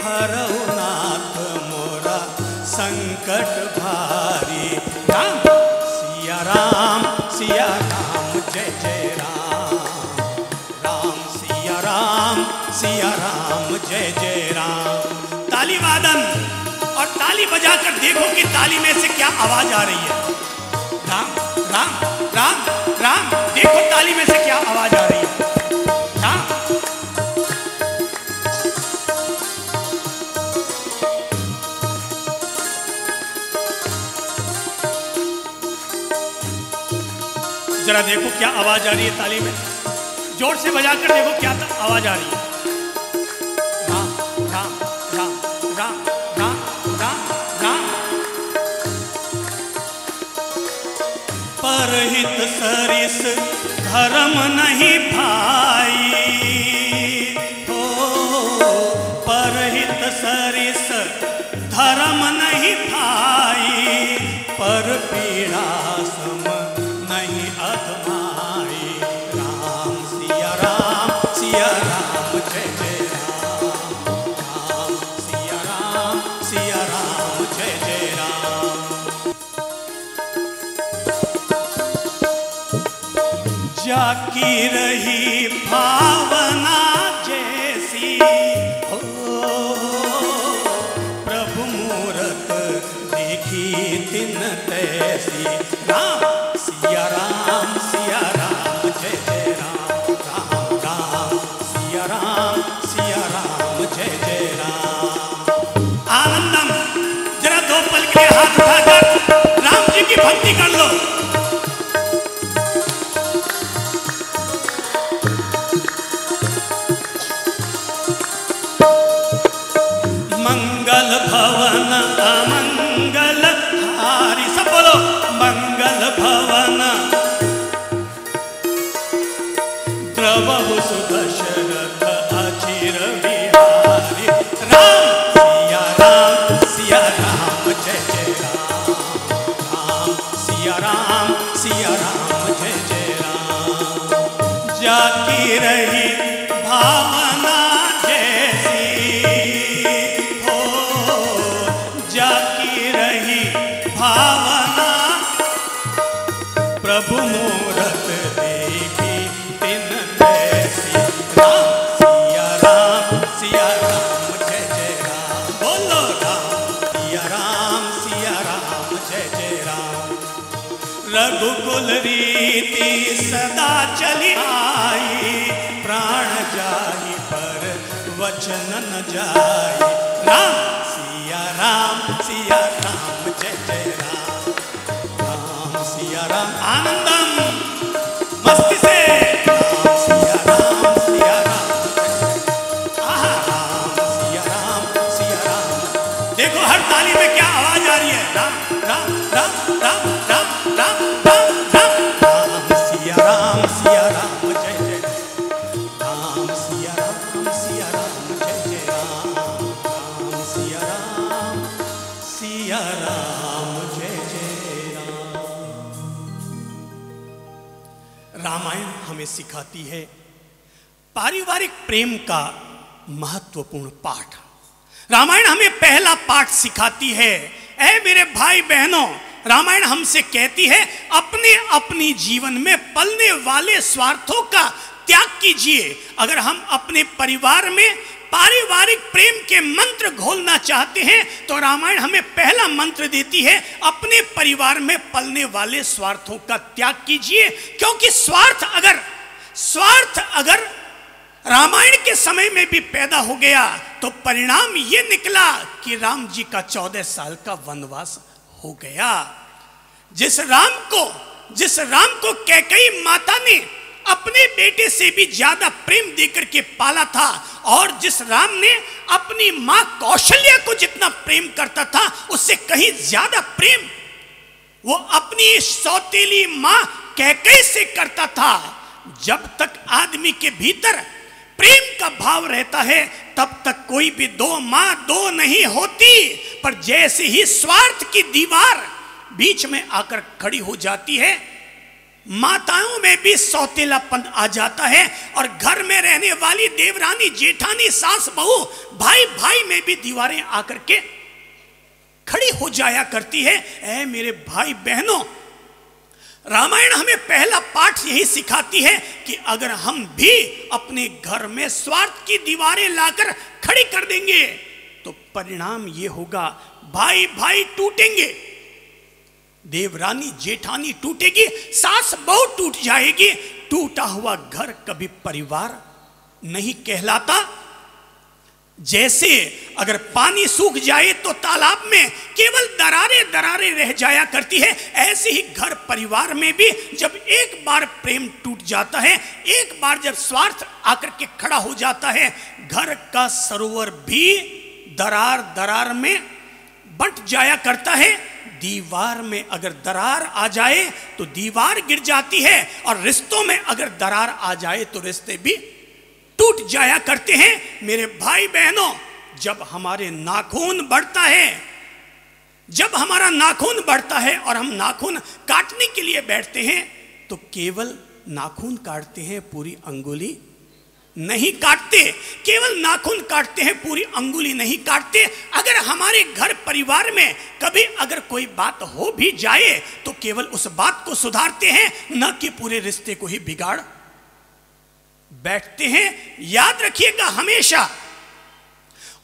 हरहु नाथ मोरा संकट भारी। राम सिया राम जय जय राम, राम सिया राम जय जय राम। ताली वादन और ताली बजाकर देखो कि ताली में से क्या आवाज आ रही है। राम राम राम राम, देखो ताली में से क्या आवाज आ रही है। राम जरा देखो क्या आवाज आ रही है ताली में, जोर से बजाकर देखो क्या आवाज आ रही है। राम राम राम राम राम राम राम। परहित सरिस धर्म नहीं भाई, हो परहित सरिस धर्म नहीं भाई। पर पीड़ा सम नहीं अधमाई। राम सिया राम जय जय राम, राम सिया राम जय जय राम। जाकी रही भावना जैसी, हो प्रभु मूरत देखी दिन तैसी। राम सिया राम जय जय राम, राम राम सिया राम जय जय राम। आनंदम जरा दो पल के हाथ उठाकर राम जी की भक्ति कर लो। मंगल भवन अमंगल हारी, सब बोलो। मंगल भवन द्रवहु सुत दशरथ अचिर विहारी। राम सिया राम जय जय राम, राम सिया राम जय जय राम। जाकी रही भावना जैसी, हो जाकी रही भावना। प्रभु मूरत देखी दिन तैसी। राम सिया राम जय जय राम, बोलो। राम सिया राम जय जय राम। रघुकुल रीति सदा चली आई, प्राण जाहि पर वचन न जाई। राम सिया सिया राम जय जय राम, राम सिया राम आनंदम मस्ती से, राम सिया राम सिया राम, आहा राम सिया राम सिया राम। देखो हर ताली में क्या आवाज आ रही है, राम राम राम राम राम राम राम राम, राम सिया राम जय जय, राम सिया राम जय जय राम, राम सिया राम जय जय राम। रामायण हमें सिखाती है पारिवारिक प्रेम का महत्वपूर्ण पाठ। रामायण हमें पहला पाठ सिखाती है, ऐ मेरे भाई बहनों, रामायण हमसे कहती है अपने अपनी जीवन में पलने वाले स्वार्थों का त्याग कीजिए। अगर हम अपने परिवार में पारिवारिक प्रेम के मंत्र घोलना चाहते हैं तो रामायण हमें पहला मंत्र देती है, अपने परिवार में पलने वाले स्वार्थों का त्याग कीजिए। क्योंकि स्वार्थ अगर रामायण के समय में भी पैदा हो गया तो परिणाम ये निकला कि राम जी का 14 साल का वनवास हो गया। जिस राम को कैकेयी माता ने अपने बेटे से भी ज्यादा प्रेम देकर के पाला था, और जिस राम ने अपनी मां कौशल्या को जितना प्रेम करता था उससे कहीं ज्यादा प्रेम वो अपनी सौतेली मां कैकेयी से करता था। जब तक आदमी के भीतर प्रेम का भाव रहता है तब तक कोई भी दो मां दो नहीं होती, पर जैसे ही स्वार्थ की दीवार बीच में आकर खड़ी हो जाती है, माताओं में भी सौतेलापन आ जाता है, और घर में रहने वाली देवरानी जेठानी सास बहू भाई भाई में भी दीवारें आकर के खड़ी हो जाया करती है। ऐ मेरे भाई बहनों, रामायण हमें पहला पाठ यही सिखाती है कि अगर हम भी अपने घर में स्वार्थ की दीवारें लाकर खड़ी कर देंगे तो परिणाम ये होगा, भाई भाई टूटेंगे, देवरानी जेठानी टूटेगी, सास बहू टूट जाएगी। टूटा हुआ घर कभी परिवार नहीं कहलाता। जैसे अगर पानी सूख जाए तो तालाब में केवल दरारें रह जाया करती है, ऐसे ही घर परिवार में भी जब एक बार प्रेम टूट जाता है, एक बार जब स्वार्थ आकर के खड़ा हो जाता है, घर का सरोवर भी दरार में बंट जाया करता है। दीवार में अगर दरार आ जाए तो दीवार गिर जाती है, और रिश्तों में अगर दरार आ जाए तो रिश्ते भी टूट जाया करते हैं। मेरे भाई बहनों, जब हमारा नाखून बढ़ता है और हम नाखून काटने के लिए बैठते हैं तो केवल नाखून काटते हैं, पूरी अंगुली नहीं काटते। केवल नाखून काटते हैं, पूरी अंगुली नहीं काटते। अगर हमारे घर परिवार में कभी अगर कोई बात हो भी जाए तो केवल उस बात को सुधारते हैं, न कि पूरे रिश्ते को ही बिगाड़ बैठते हैं। याद रखिएगा, हमेशा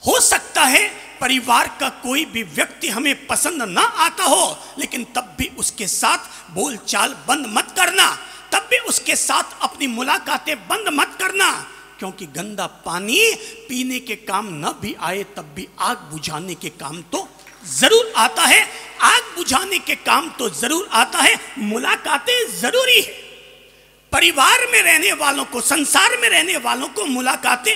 हो सकता है परिवार का कोई भी व्यक्ति हमें पसंद ना आता हो, लेकिन तब भी उसके साथ बोलचाल बंद मत करना, तब भी उसके साथ अपनी मुलाकातें बंद मत करना। क्योंकि गंदा पानी पीने के काम न भी आए तब भी आग बुझाने के काम तो जरूर आता है, आग बुझाने के काम तो जरूर आता है। मुलाकातें जरूरी है। परिवार में रहने वालों को, संसार में रहने वालों को मुलाकातें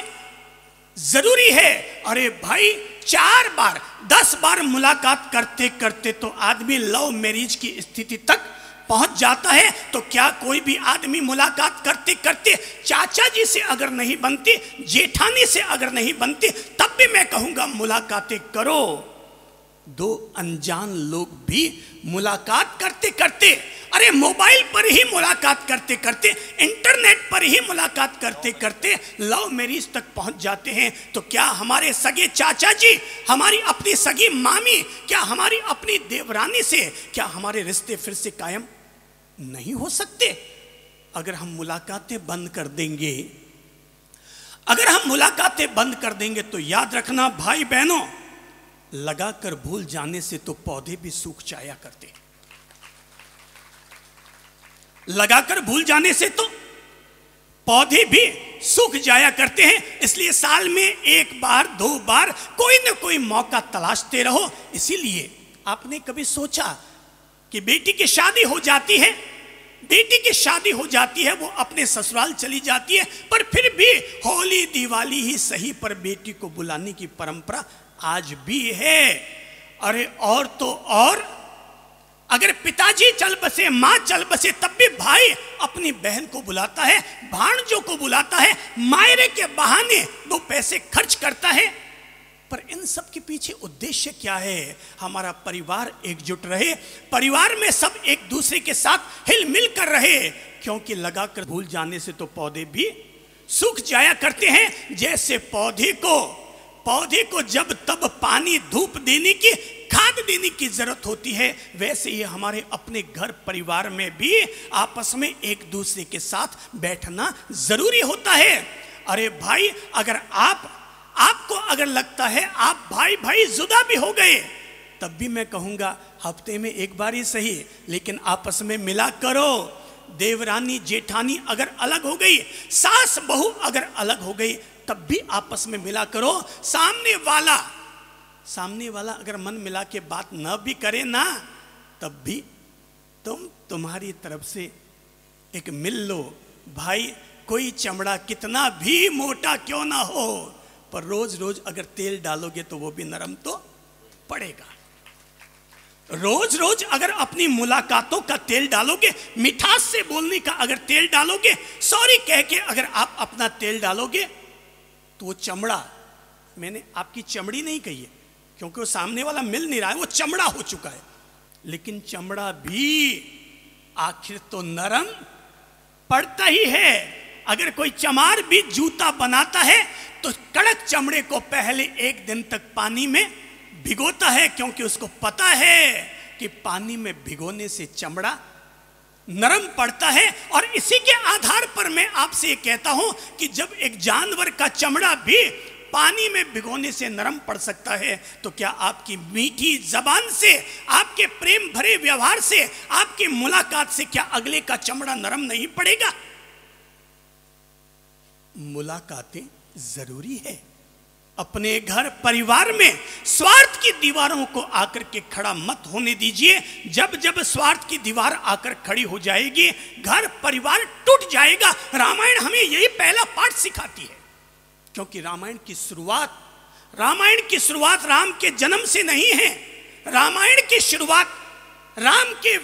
जरूरी है। अरे भाई, 4 बार 10 बार मुलाकात करते करते तो आदमी लव मैरिज की स्थिति तक पहुंच जाता है। तो क्या कोई भी आदमी मुलाकात करते करते चाचा जी से अगर नहीं बनती, जेठानी से अगर नहीं बनती, तब भी मैं कहूंगा मुलाकातें करो। 2 अनजान लोग भी मुलाकात करते करते, अरे मोबाइल पर ही मुलाकात करते करते, इंटरनेट पर ही मुलाकात करते करते लव मैरिज तक पहुंच जाते हैं। तो क्या हमारे सगे चाचा जी, हमारी अपनी सगी मामी, क्या हमारी अपनी देवरानी से क्या हमारे रिश्ते फिर से कायम नहीं हो सकते? अगर हम मुलाकातें बंद कर देंगे, अगर हम मुलाकातें बंद कर देंगे तो याद रखना भाई बहनों, लगाकर भूल जाने से तो पौधे भी सूख जाया करते, लगाकर भूल जाने से तो पौधे भी सूख जाया करते हैं। इसलिए साल में एक बार दो बार कोई ना कोई मौका तलाशते रहो। इसीलिए आपने कभी सोचा कि बेटी की शादी हो जाती है, बेटी की शादी हो जाती है, वो अपने ससुराल चली जाती है, पर फिर भी होली दिवाली ही सही पर बेटी को बुलाने की परंपरा आज भी है। अरे और तो और, अगर पिताजी चल बसे, मां चल बसे, तब भी भाई अपनी बहन को बुलाता है, भांजों को बुलाता है, मायरे के बहाने दो पैसे खर्च करता है। पर इन सब के पीछे उद्देश्य क्या है? हमारा परिवार एकजुट रहे, परिवार में सब एक दूसरे के साथ हिल मिल कर रहे, क्योंकि लगाकर भूल जाने से तो पौधे भी सूख जाया करते हैं। जैसे पौधे को जब तब पानी धूप देने की, खाद देने की जरूरत होती है, वैसे ही हमारे अपने घर परिवार में भी आपस में एक दूसरे के साथ बैठना जरूरी होता है। अरे भाई, अगर आपको अगर लगता है आप भाई जुदा भी हो गए, तब भी मैं कहूंगा हफ्ते में एक बार ही सही, लेकिन आपस में मिला करो। देवरानी जेठानी अगर अलग हो गई, सास बहू अगर अलग हो गई, तब भी आपस में मिला करो। सामने वाला अगर मन मिला के बात न भी करे ना, तब भी तुम्हारी तरफ से एक मिल लो। भाई, कोई चमड़ा कितना भी मोटा क्यों ना हो, पर रोज रोज अगर तेल डालोगे तो वो भी नरम तो पड़ेगा। रोज रोज अगर अपनी मुलाकातों का तेल डालोगे, मिठास से बोलने का अगर तेल डालोगे, सॉरी कह के अगर आप अपना तेल डालोगे, तो वो चमड़ा, मैंने आपकी चमड़ी नहीं कही है क्योंकि वो सामने वाला मिल नहीं रहा है, वो चमड़ा हो चुका है, लेकिन चमड़ा भी आखिर तो नरम पड़ता ही है। अगर कोई चमार भी जूता बनाता है तो कड़क चमड़े को पहले एक दिन तक पानी में भिगोता है, क्योंकि उसको पता है कि पानी में भिगोने से चमड़ा नरम पड़ता है। और इसी के आधार पर मैं आपसे ये कहता हूं कि जब एक जानवर का चमड़ा भी पानी में भिगोने से नरम पड़ सकता है, तो क्या आपकी मीठी जबान से, आपके प्रेम भरे व्यवहार से, आपकी मुलाकात से क्या अगले का चमड़ा नरम नहीं पड़ेगा? मुलाकातें जरूरी है। अपने घर परिवार में स्वार्थ की दीवारों को आकर के खड़ा मत होने दीजिए। जब जब स्वार्थ की दीवार आकर खड़ी हो जाएगी, घर परिवार टूट जाएगा। रामायण हमें यही पहला पाठ सिखाती है, क्योंकि रामायण की शुरुआत राम के जन्म से नहीं है। रामायण की शुरुआत राम के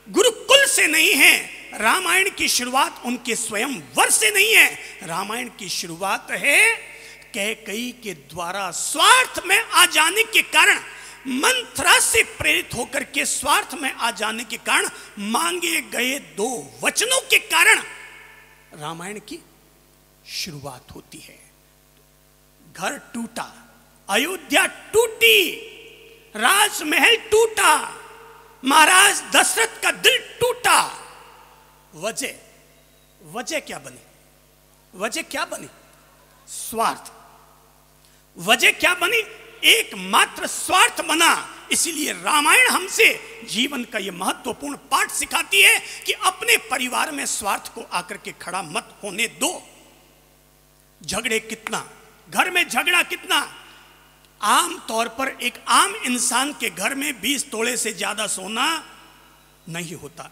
गुरुकुल से नहीं है। रामायण की शुरुआत उनके स्वयंवर से नहीं है। रामायण की शुरुआत है कैकेयी के द्वारा स्वार्थ में आ जाने के कारण, मंथरा से प्रेरित होकर के स्वार्थ में आ जाने के कारण, मांगे गए 2 वचनों के कारण रामायण की शुरुआत होती है। घर टूटा, अयोध्या टूटी, राजमहल टूटा, महाराज दशरथ का दिल टूटा। वजह क्या बनी? स्वार्थ। वजह क्या बनी? एकमात्र स्वार्थ बना। इसीलिए रामायण हमसे जीवन का यह महत्वपूर्ण पाठ सिखाती है कि अपने परिवार में स्वार्थ को आकर के खड़ा मत होने दो। झगड़े कितना, घर में झगड़ा कितना। आम तौर पर एक आम इंसान के घर में 20 तोले से ज्यादा सोना नहीं होता।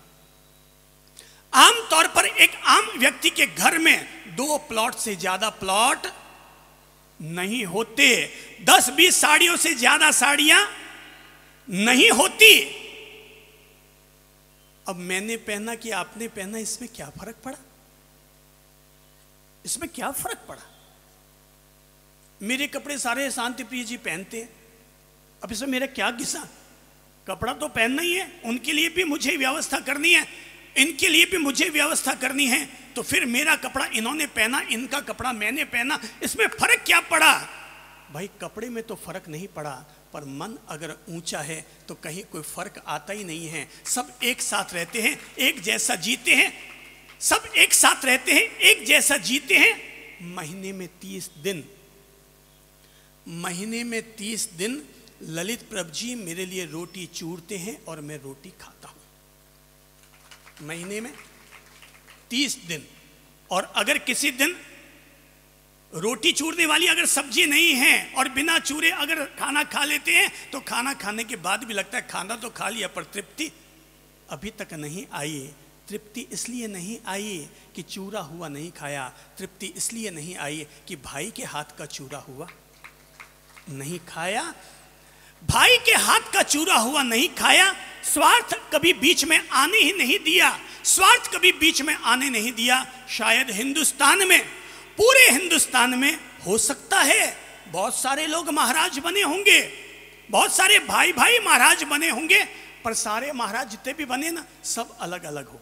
आम तौर पर एक आम व्यक्ति के घर में 2 प्लॉट से ज्यादा प्लॉट नहीं होते। 10-20 साड़ियों से ज्यादा साड़ियां नहीं होती। अब मैंने पहना कि आपने पहना, इसमें क्या फर्क पड़ा? इसमें क्या फर्क पड़ा? मेरे कपड़े सारे शांति प्रिय जी पहनते हैं, अब इसमें मेरा क्या घिसा? कपड़ा तो पहनना ही है, उनके लिए भी मुझे व्यवस्था करनी है, इनके लिए भी मुझे व्यवस्था करनी है। तो फिर मेरा कपड़ा इन्होंने पहना, इनका कपड़ा मैंने पहना, इसमें फर्क क्या पड़ा? भाई कपड़े में तो फर्क नहीं पड़ा, पर मन अगर ऊंचा है तो कहीं कोई फर्क आता ही नहीं है। सब एक साथ रहते हैं, एक जैसा जीते हैं, सब एक साथ रहते हैं, एक जैसा जीते हैं। महीने में 30 दिन ललित प्रभु जी मेरे लिए रोटी चूरते हैं और मैं रोटी खाता हूं। महीने में 30 दिन। और अगर किसी दिन रोटी चूरने वाली अगर सब्जी नहीं है और बिना चूरे अगर खाना खा लेते हैं तो खाना खाने के बाद भी लगता है खाना तो खा लिया पर तृप्ति अभी तक नहीं आई। तृप्ति इसलिए नहीं आई कि चूरा हुआ नहीं खाया, तृप्ति इसलिए नहीं आई कि भाई के हाथ का चूरा हुआ नहीं खाया। भाई के हाथ का चूरा हुआ नहीं खाया। स्वार्थ कभी बीच में आने ही नहीं दिया, स्वार्थ कभी बीच में आने नहीं दिया। शायद हिंदुस्तान में, पूरे हिंदुस्तान में हो सकता है बहुत सारे लोग महाराज बने होंगे, बहुत सारे भाई भाई महाराज बने होंगे, पर सारे महाराज जितने भी बने ना सब अलग अलग हो गए।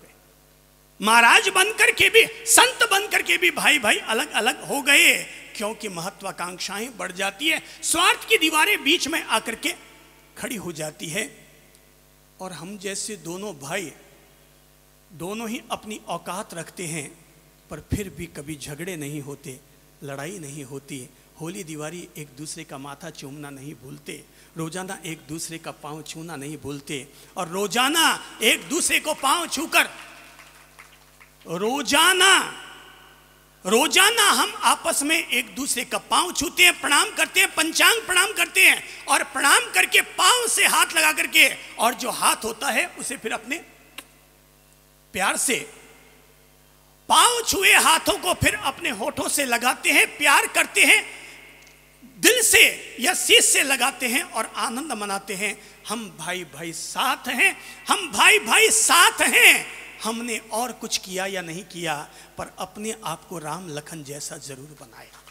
महाराज बनकर के भी, संत बनकर के भी भाई भाई अलग अलग हो गए, क्योंकि महत्वाकांक्षाएं बढ़ जाती है, स्वार्थ की दीवारें बीच में आकर के खड़ी हो जाती है। और हम जैसे दोनों भाई दोनों ही अपनी औकात रखते हैं, पर फिर भी कभी झगड़े नहीं होते, लड़ाई नहीं होती। होली दिवाली एक दूसरे का माथा चूमना नहीं भूलते, रोजाना एक दूसरे का पांव छूना नहीं भूलते, और रोजाना एक दूसरे को पांव छूकर रोजाना हम आपस में एक दूसरे का पांव छूते हैं, प्रणाम करते हैं, पंचांग प्रणाम करते हैं, और प्रणाम करके पांव से हाथ लगा करके, और जो हाथ होता है उसे फिर अपने प्यार से, पांव छुए हाथों को फिर अपने होठों से लगाते हैं, प्यार करते हैं, दिल से या शीश से लगाते हैं और आनंद मनाते हैं। हम भाई भाई साथ हैं, हम भाई भाई साथ हैं। हमने और कुछ किया या नहीं किया, पर अपने आप को राम लखन जैसा जरूर बनाया।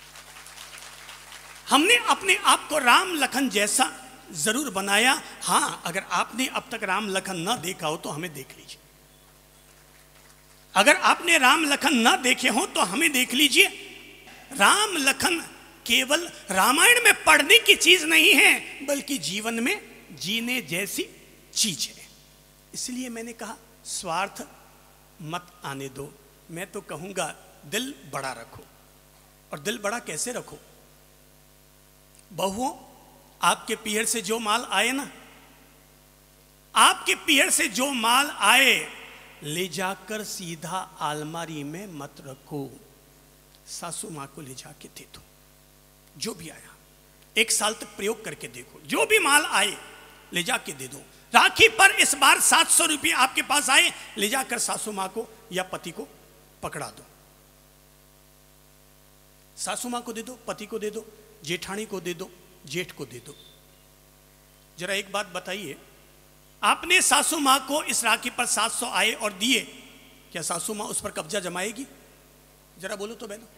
हमने अपने आप को राम लखन जैसा जरूर बनाया। हाँ, अगर आपने अब तक राम लखन ना देखा हो तो हमें देख लीजिए। अगर आपने राम लखन ना देखे हो तो हमें देख लीजिए। राम लखन केवल रामायण में पढ़ने की चीज नहीं है, बल्कि जीवन में जीने जैसी चीज है। इसलिए मैंने कहा स्वार्थ मत आने दो। मैं तो कहूंगा दिल बड़ा रखो। और दिल बड़ा कैसे रखो? बहुओं, आपके पीहर से जो माल आए ना, आपके पीहर से जो माल आए, ले जाकर सीधा अलमारी में मत रखो, सासू मां को ले जाके दे दो। जो भी आया 1 साल तक प्रयोग करके देखो, जो भी माल आए ले जाके दे दो। राखी पर इस बार 700 रुपये आपके पास आए, ले जाकर सासू मां को या पति को पकड़ा दो। सासू मां को दे दो, पति को दे दो, जेठानी को दे दो, जेठ को दे दो। जरा एक बात बताइए, आपने सासू मां को इस राखी पर 700 आए और दिए, क्या सासू मां उस पर कब्जा जमाएगी? जरा बोलो तो बहनों,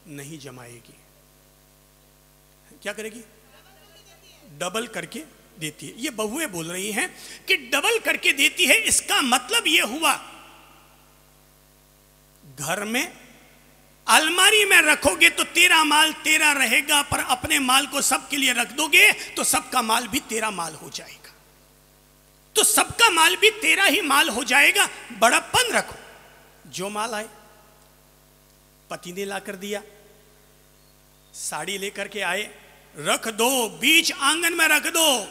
नहीं जमाएगी। क्या करेगी? डबल करके देती है। ये बहुएं बोल रही हैं कि डबल करके देती है। इसका मतलब यह हुआ घर में अलमारी में रखोगे तो तेरा माल तेरा रहेगा, पर अपने माल को सबके लिए रख दोगे तो सबका माल भी तेरा माल हो जाएगा, तो सबका माल भी तेरा ही माल हो जाएगा। बड़प्पन रखो। जो माल आए, पति ने ला कर दिया, साड़ी लेकर के आए, रख दो, बीच आंगन में रख दो।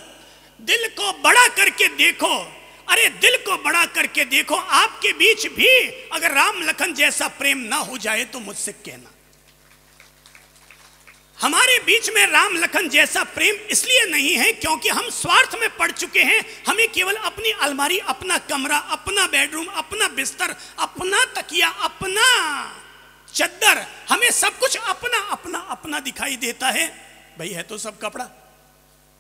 दिल को बड़ा करके देखो, अरे दिल को बड़ा करके देखो। आपके बीच भी अगर राम लखन जैसा प्रेम ना हो जाए तो मुझसे कहना। हमारे बीच में राम लखन जैसा प्रेम इसलिए नहीं है क्योंकि हम स्वार्थ में पड़ चुके हैं। हमें केवल अपनी अलमारी, अपना कमरा, अपना बेडरूम, अपना बिस्तर, अपना तकिया, अपना चद्दर, हमें सब कुछ अपना अपना अपना दिखाई देता है। भाई है तो सब कपड़ा,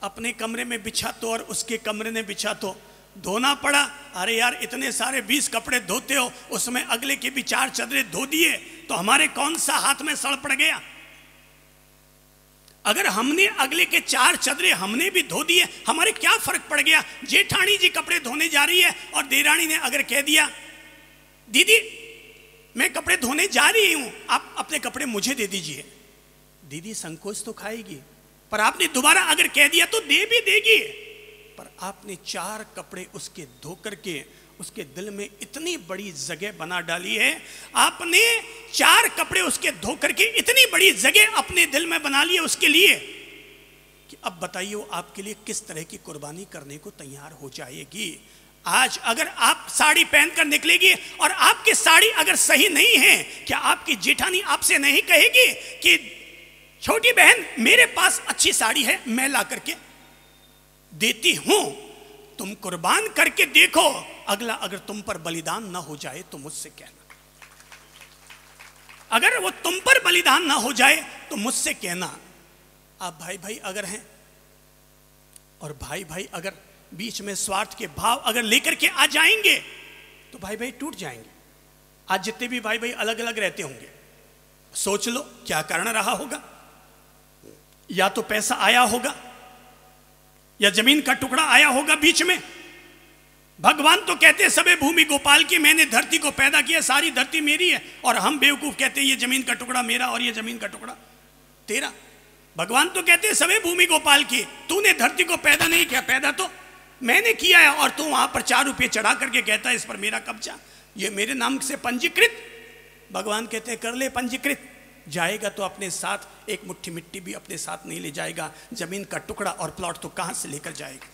अपने कमरे में बिछा तो और उसके कमरे में बिछा तो धोना पड़ा। अरे यार, इतने सारे 20 कपड़े धोते हो, उसमें अगले के भी 4 चदरें धो दिए तो हमारे कौन सा हाथ में सड़ पड़ गया? अगर हमने अगले के 4 चदरें हमने भी धो दिए, हमारे क्या फर्क पड़ गया? जेठानी जी कपड़े धोने जा रही है और देरानी ने अगर कह दिया दीदी मैं कपड़े धोने जा रही हूं, आप अपने कपड़े मुझे दे दीजिए, दीदी संकोच तो खाएगी, पर आपने दोबारा अगर कह दिया तो दे भी देगी। पर आपने 4 कपड़े उसके धो करके उसके दिल में इतनी बड़ी जगह बना डाली है। आपने 4 कपड़े उसके धो करके इतनी बड़ी जगह अपने दिल में बना ली है उसके लिए कि अब बताइए वो आपके लिए किस तरह की कुर्बानी करने को तैयार हो जाएगी। आज अगर आप साड़ी पहनकर निकलेगी और आपकी साड़ी अगर सही नहीं है, क्या आपकी जेठानी आपसे नहीं कहेगी कि छोटी बहन मेरे पास अच्छी साड़ी है, मैं ला करके देती हूं, तुम कुर्बान करके देखो, अगला अगर तुम पर बलिदान ना हो जाए तो मुझसे कहना। अगर वो तुम पर बलिदान ना हो जाए तो मुझसे कहना। आप भाई भाई अगर हैं और भाई भाई अगर बीच में स्वार्थ के भाव अगर लेकर के आ जाएंगे तो भाई भाई टूट जाएंगे। आज जितने भी भाई भाई अलग अलग रहते होंगे, सोच लो क्या कारण रहा होगा। या तो पैसा आया होगा, या जमीन का टुकड़ा आया होगा बीच में। भगवान तो कहते हैं सबे भूमि गोपाल की, मैंने धरती को पैदा किया, सारी धरती मेरी है। और हम बेवकूफ कहते हैं ये जमीन का टुकड़ा मेरा और ये जमीन का टुकड़ा तेरा। भगवान तो कहते हैं सबे भूमि गोपाल की, तूने धरती को पैदा नहीं किया, पैदा तो मैंने किया है। और तू वहां पर 4 रुपये चढ़ा करके कहता है इस पर मेरा कब्जा, ये मेरे नाम से पंजीकृत। भगवान कहते हैं कर ले पंजीकृत, जाएगा तो अपने साथ एक मुट्ठी मिट्टी भी अपने साथ नहीं ले जाएगा, जमीन का टुकड़ा और प्लॉट तो कहां से लेकर जाएगा।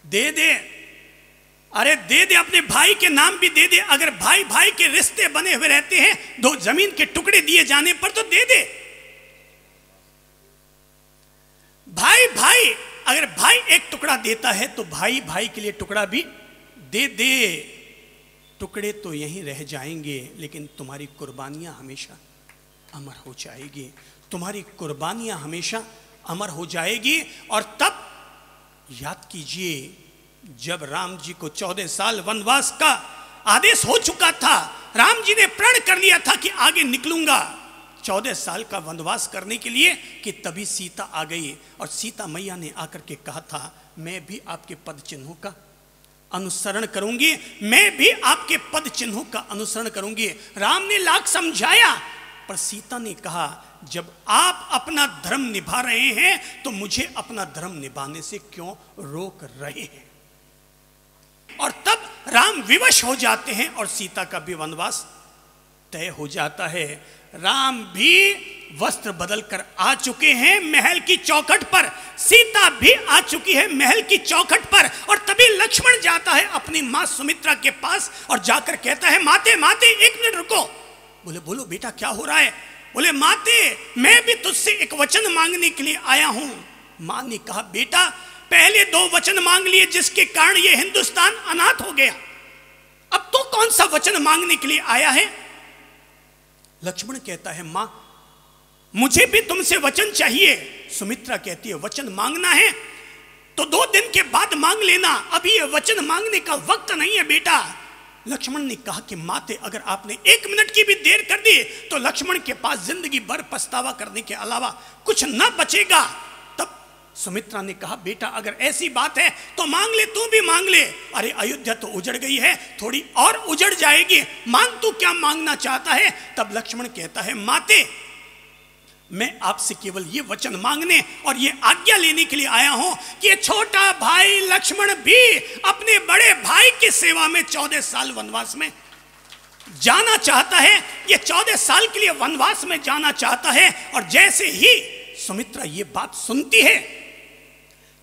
दे दे, अरे दे दे, अपने भाई के नाम भी दे दे। अगर भाई भाई के रिश्ते बने हुए रहते हैं, 2 जमीन के टुकड़े दिए जाने पर तो दे दे। भाई भाई, अगर भाई एक टुकड़ा देता है तो भाई भाई के लिए टुकड़ा भी दे दे। टुकड़े तो यहीं रह जाएंगे, लेकिन तुम्हारी कुर्बानियां हमेशा अमर हो जाएगी। तुम्हारी कुर्बानियां हमेशा अमर हो जाएगी। और तब याद कीजिए, जब राम जी को 14 साल वनवास का आदेश हो चुका था, राम जी ने प्रण कर लिया था कि आगे निकलूंगा 14 साल का वनवास करने के लिए, कि तभी सीता आ गई। और सीता मैया ने आकर के कहा था मैं भी आपके पद चिन्हों का अनुसरण करूंगी, मैं भी आपके पद चिन्हों का अनुसरण करूंगी। राम ने लाख समझाया, पर सीता ने कहा जब आप अपना धर्म निभा रहे हैं तो मुझे अपना धर्म निभाने से क्यों रोक रहे हैं। और तब राम विवश हो जाते हैं और सीता का भी वनवास तय हो जाता है। राम भी वस्त्र बदलकर आ चुके हैं महल की चौखट पर, सीता भी आ चुकी है महल की चौखट पर। और तभी लक्ष्मण जाता है अपनी मां सुमित्रा के पास और जाकर कहता है माते माते 1 मिनट रुको। बोले बोलो बेटा क्या हो रहा है। बोले माते मैं भी तुझसे एक वचन मांगने के लिए आया हूं। मां ने कहा बेटा पहले 2 वचन मांग लिए जिसके कारण ये हिंदुस्तान अनाथ हो गया, अब तो कौन सा वचन मांगने के लिए आया है। लक्ष्मण कहता है मां मुझे भी तुमसे वचन चाहिए। सुमित्रा कहती है वचन मांगना है तो 2 दिन के बाद मांग लेना, अभी ये वचन मांगने का वक्त नहीं है बेटा। लक्ष्मण ने कहा कि माते अगर आपने 1 मिनट की भी देर कर दी तो लक्ष्मण के पास जिंदगी भर पछतावा करने के अलावा कुछ न बचेगा। तब सुमित्रा ने कहा बेटा अगर ऐसी बात है तो मांग ले, तू भी मांग ले। अरे अयोध्या तो उजड़ गई है, थोड़ी और उजड़ जाएगी, मांग तू क्या मांगना चाहता है। तब लक्ष्मण कहता है माते मैं आपसे केवल ये वचन मांगने और ये आज्ञा लेने के लिए आया हूं कि छोटा भाई लक्ष्मण भी अपने बड़े भाई की सेवा में 14 साल वनवास में जाना चाहता है। ये 14 साल के लिए वनवास में जाना चाहता है। और जैसे ही सुमित्रा ये बात सुनती है,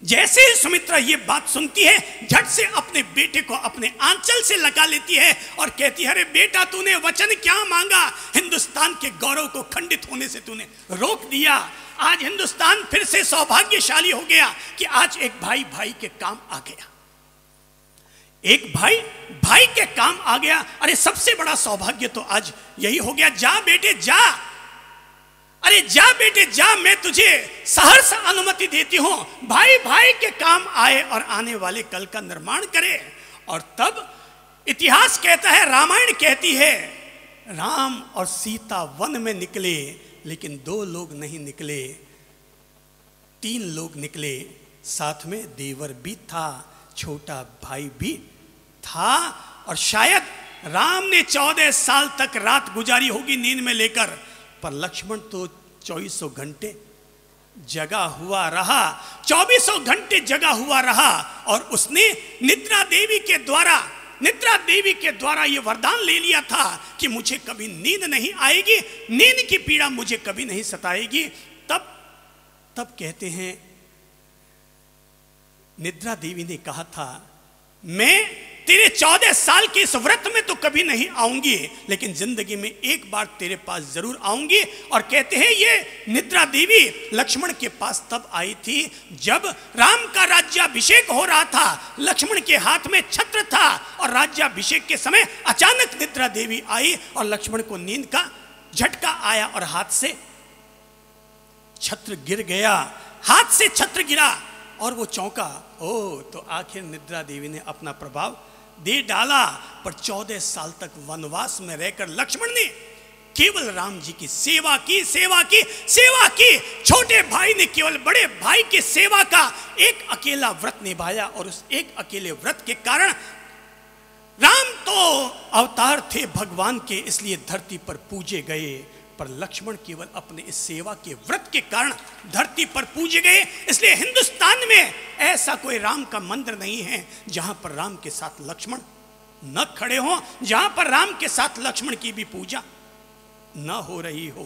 जैसे ही सुमित्रा ये बात सुनती है, झट से अपने बेटे को अपने आंचल से लगा लेती है और कहती है अरे बेटा तूने वचन क्या मांगा, हिंदुस्तान के गौरव को खंडित होने से तूने रोक दिया। आज हिंदुस्तान फिर से सौभाग्यशाली हो गया कि आज एक भाई भाई के काम आ गया, एक भाई भाई के काम आ गया। अरे सबसे बड़ा सौभाग्य तो आज यही हो गया। जा बेटे जा, अरे जा बेटे जा, मैं तुझे सहर्ष अनुमति देती हूं, भाई भाई के काम आए और आने वाले कल का निर्माण करे। और तब इतिहास कहता है, रामायण कहती है राम और सीता वन में निकले, लेकिन 2 लोग नहीं निकले, 3 लोग निकले। साथ में देवर भी था, छोटा भाई भी था। और शायद राम ने 14 साल तक रात गुजारी होगी नींद में लेकर, पर लक्ष्मण तो 2400 घंटे जगा हुआ रहा, 2400 घंटे जगा हुआ रहा। और उसने निद्रा देवी के द्वारा यह वरदान ले लिया था कि मुझे कभी नींद नहीं आएगी, नींद की पीड़ा मुझे कभी नहीं सताएगी। तब कहते हैं निद्रा देवी ने कहा था मैं तेरे 14 साल के इस व्रत में तो कभी नहीं आऊंगी, लेकिन जिंदगी में एक बार तेरे पास जरूर आऊंगी। और कहते हैं ये निद्रा देवी लक्ष्मण के पास तब आई थी जब राम का राज्याभिषेक हो रहा था। लक्ष्मण के हाथ में छत्र था और राज्याभिषेक के समय अचानक निद्रा देवी आई और लक्ष्मण को नींद का झटका आया और हाथ से छत्र गिर गया, हाथ से छत्र गिरा और वो चौंका। ओ, तो आखिर निद्रा देवी ने अपना प्रभाव दे डाला। पर 14 साल तक वनवास में रहकर लक्ष्मण ने केवल राम जी की सेवा की, सेवा की, सेवा की। छोटे भाई ने केवल बड़े भाई की सेवा का एक अकेला व्रत निभाया और उस एक अकेले व्रत के कारण राम तो अवतार थे भगवान के, इसलिए धरती पर पूजे गए, पर लक्ष्मण केवल अपने इस सेवा के व्रत के कारण धरती पर पूजे गए। इसलिए हिंदुस्तान में ऐसा कोई राम का मंदिर नहीं है जहां पर राम के साथ लक्ष्मण न खड़े हों, जहां पर राम के साथ लक्ष्मण की भी पूजा न हो रही हो।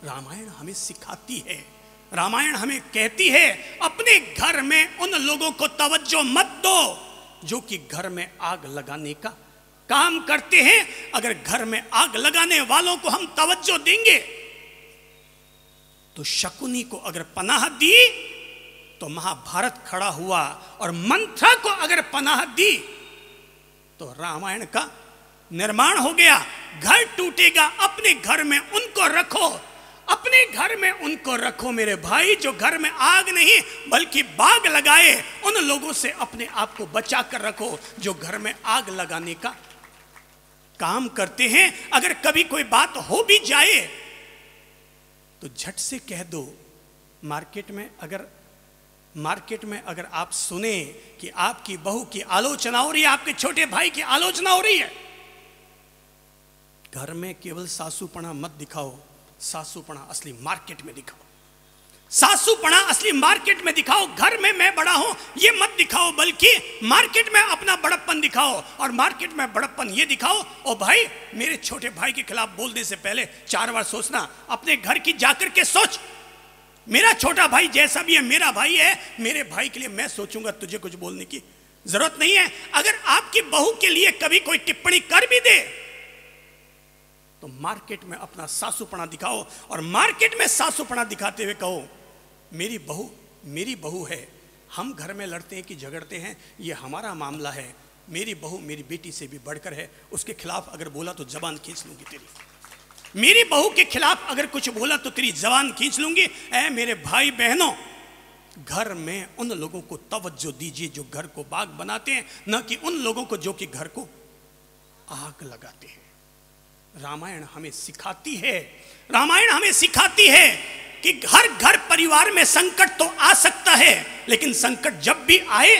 रामायण हमें सिखाती है, रामायण हमें कहती है अपने घर में उन लोगों को तवज्जो मत दो जो कि घर में आग लगाने का काम करते हैं। अगर घर में आग लगाने वालों को हम तवज्जो देंगे तो शकुनी को अगर पनाह दी तो महाभारत खड़ा हुआ, और मंथरा को अगर पनाह दी तो रामायण का निर्माण हो गया। घर टूटेगा, अपने घर में उनको रखो, अपने घर में उनको रखो मेरे भाई, जो घर में आग नहीं बल्कि बाग लगाए। उन लोगों से अपने आप को बचा कर रखो जो घर में आग लगाने का काम करते हैं। अगर कभी कोई बात हो भी जाए तो झट से कह दो। मार्केट में अगर आप सुने कि आपकी बहू की आलोचना हो रही है, आपके छोटे भाई की आलोचना हो रही है, घर में केवल सासूपना मत दिखाओ, सासूपना असली मार्केट में दिखाओ, सासूपना असली मार्केट में दिखाओ। घर में मैं बड़ा हूं ये मत दिखाओ, बल्कि मार्केट में अपना बड़प्पन दिखाओ। और मार्केट में बड़प्पन ये दिखाओ, ओ भाई मेरे छोटे भाई के खिलाफ बोलने से पहले 4 बार सोचना, अपने घर की जाकर के सोच। मेरा छोटा भाई जैसा भी है मेरा भाई है, मेरे भाई के लिए मैं सोचूंगा, तुझे कुछ बोलने की जरूरत नहीं है। अगर आपकी बहू के लिए कभी कोई टिप्पणी कर भी दे तो मार्केट में अपना सासूपना दिखाओ, और मार्केट में सासूपना दिखाते हुए कहो मेरी बहू है, हम घर में लड़ते हैं कि झगड़ते हैं ये हमारा मामला है, मेरी बहू मेरी बेटी से भी बढ़कर है, उसके खिलाफ अगर बोला तो जबान खींच लूंगी तेरी। मेरी बहू के खिलाफ अगर कुछ बोला तो तेरी जबान खींच लूंगी। ऐ मेरे भाई बहनों, घर में उन लोगों को तवज्जो दीजिए जो घर को बाग बनाते हैं, न कि उन लोगों को जो कि घर को आग लगाते हैं। रामायण हमें सिखाती है, रामायण हमें सिखाती है कि हर घर परिवार में संकट तो आ सकता है, लेकिन संकट जब भी आए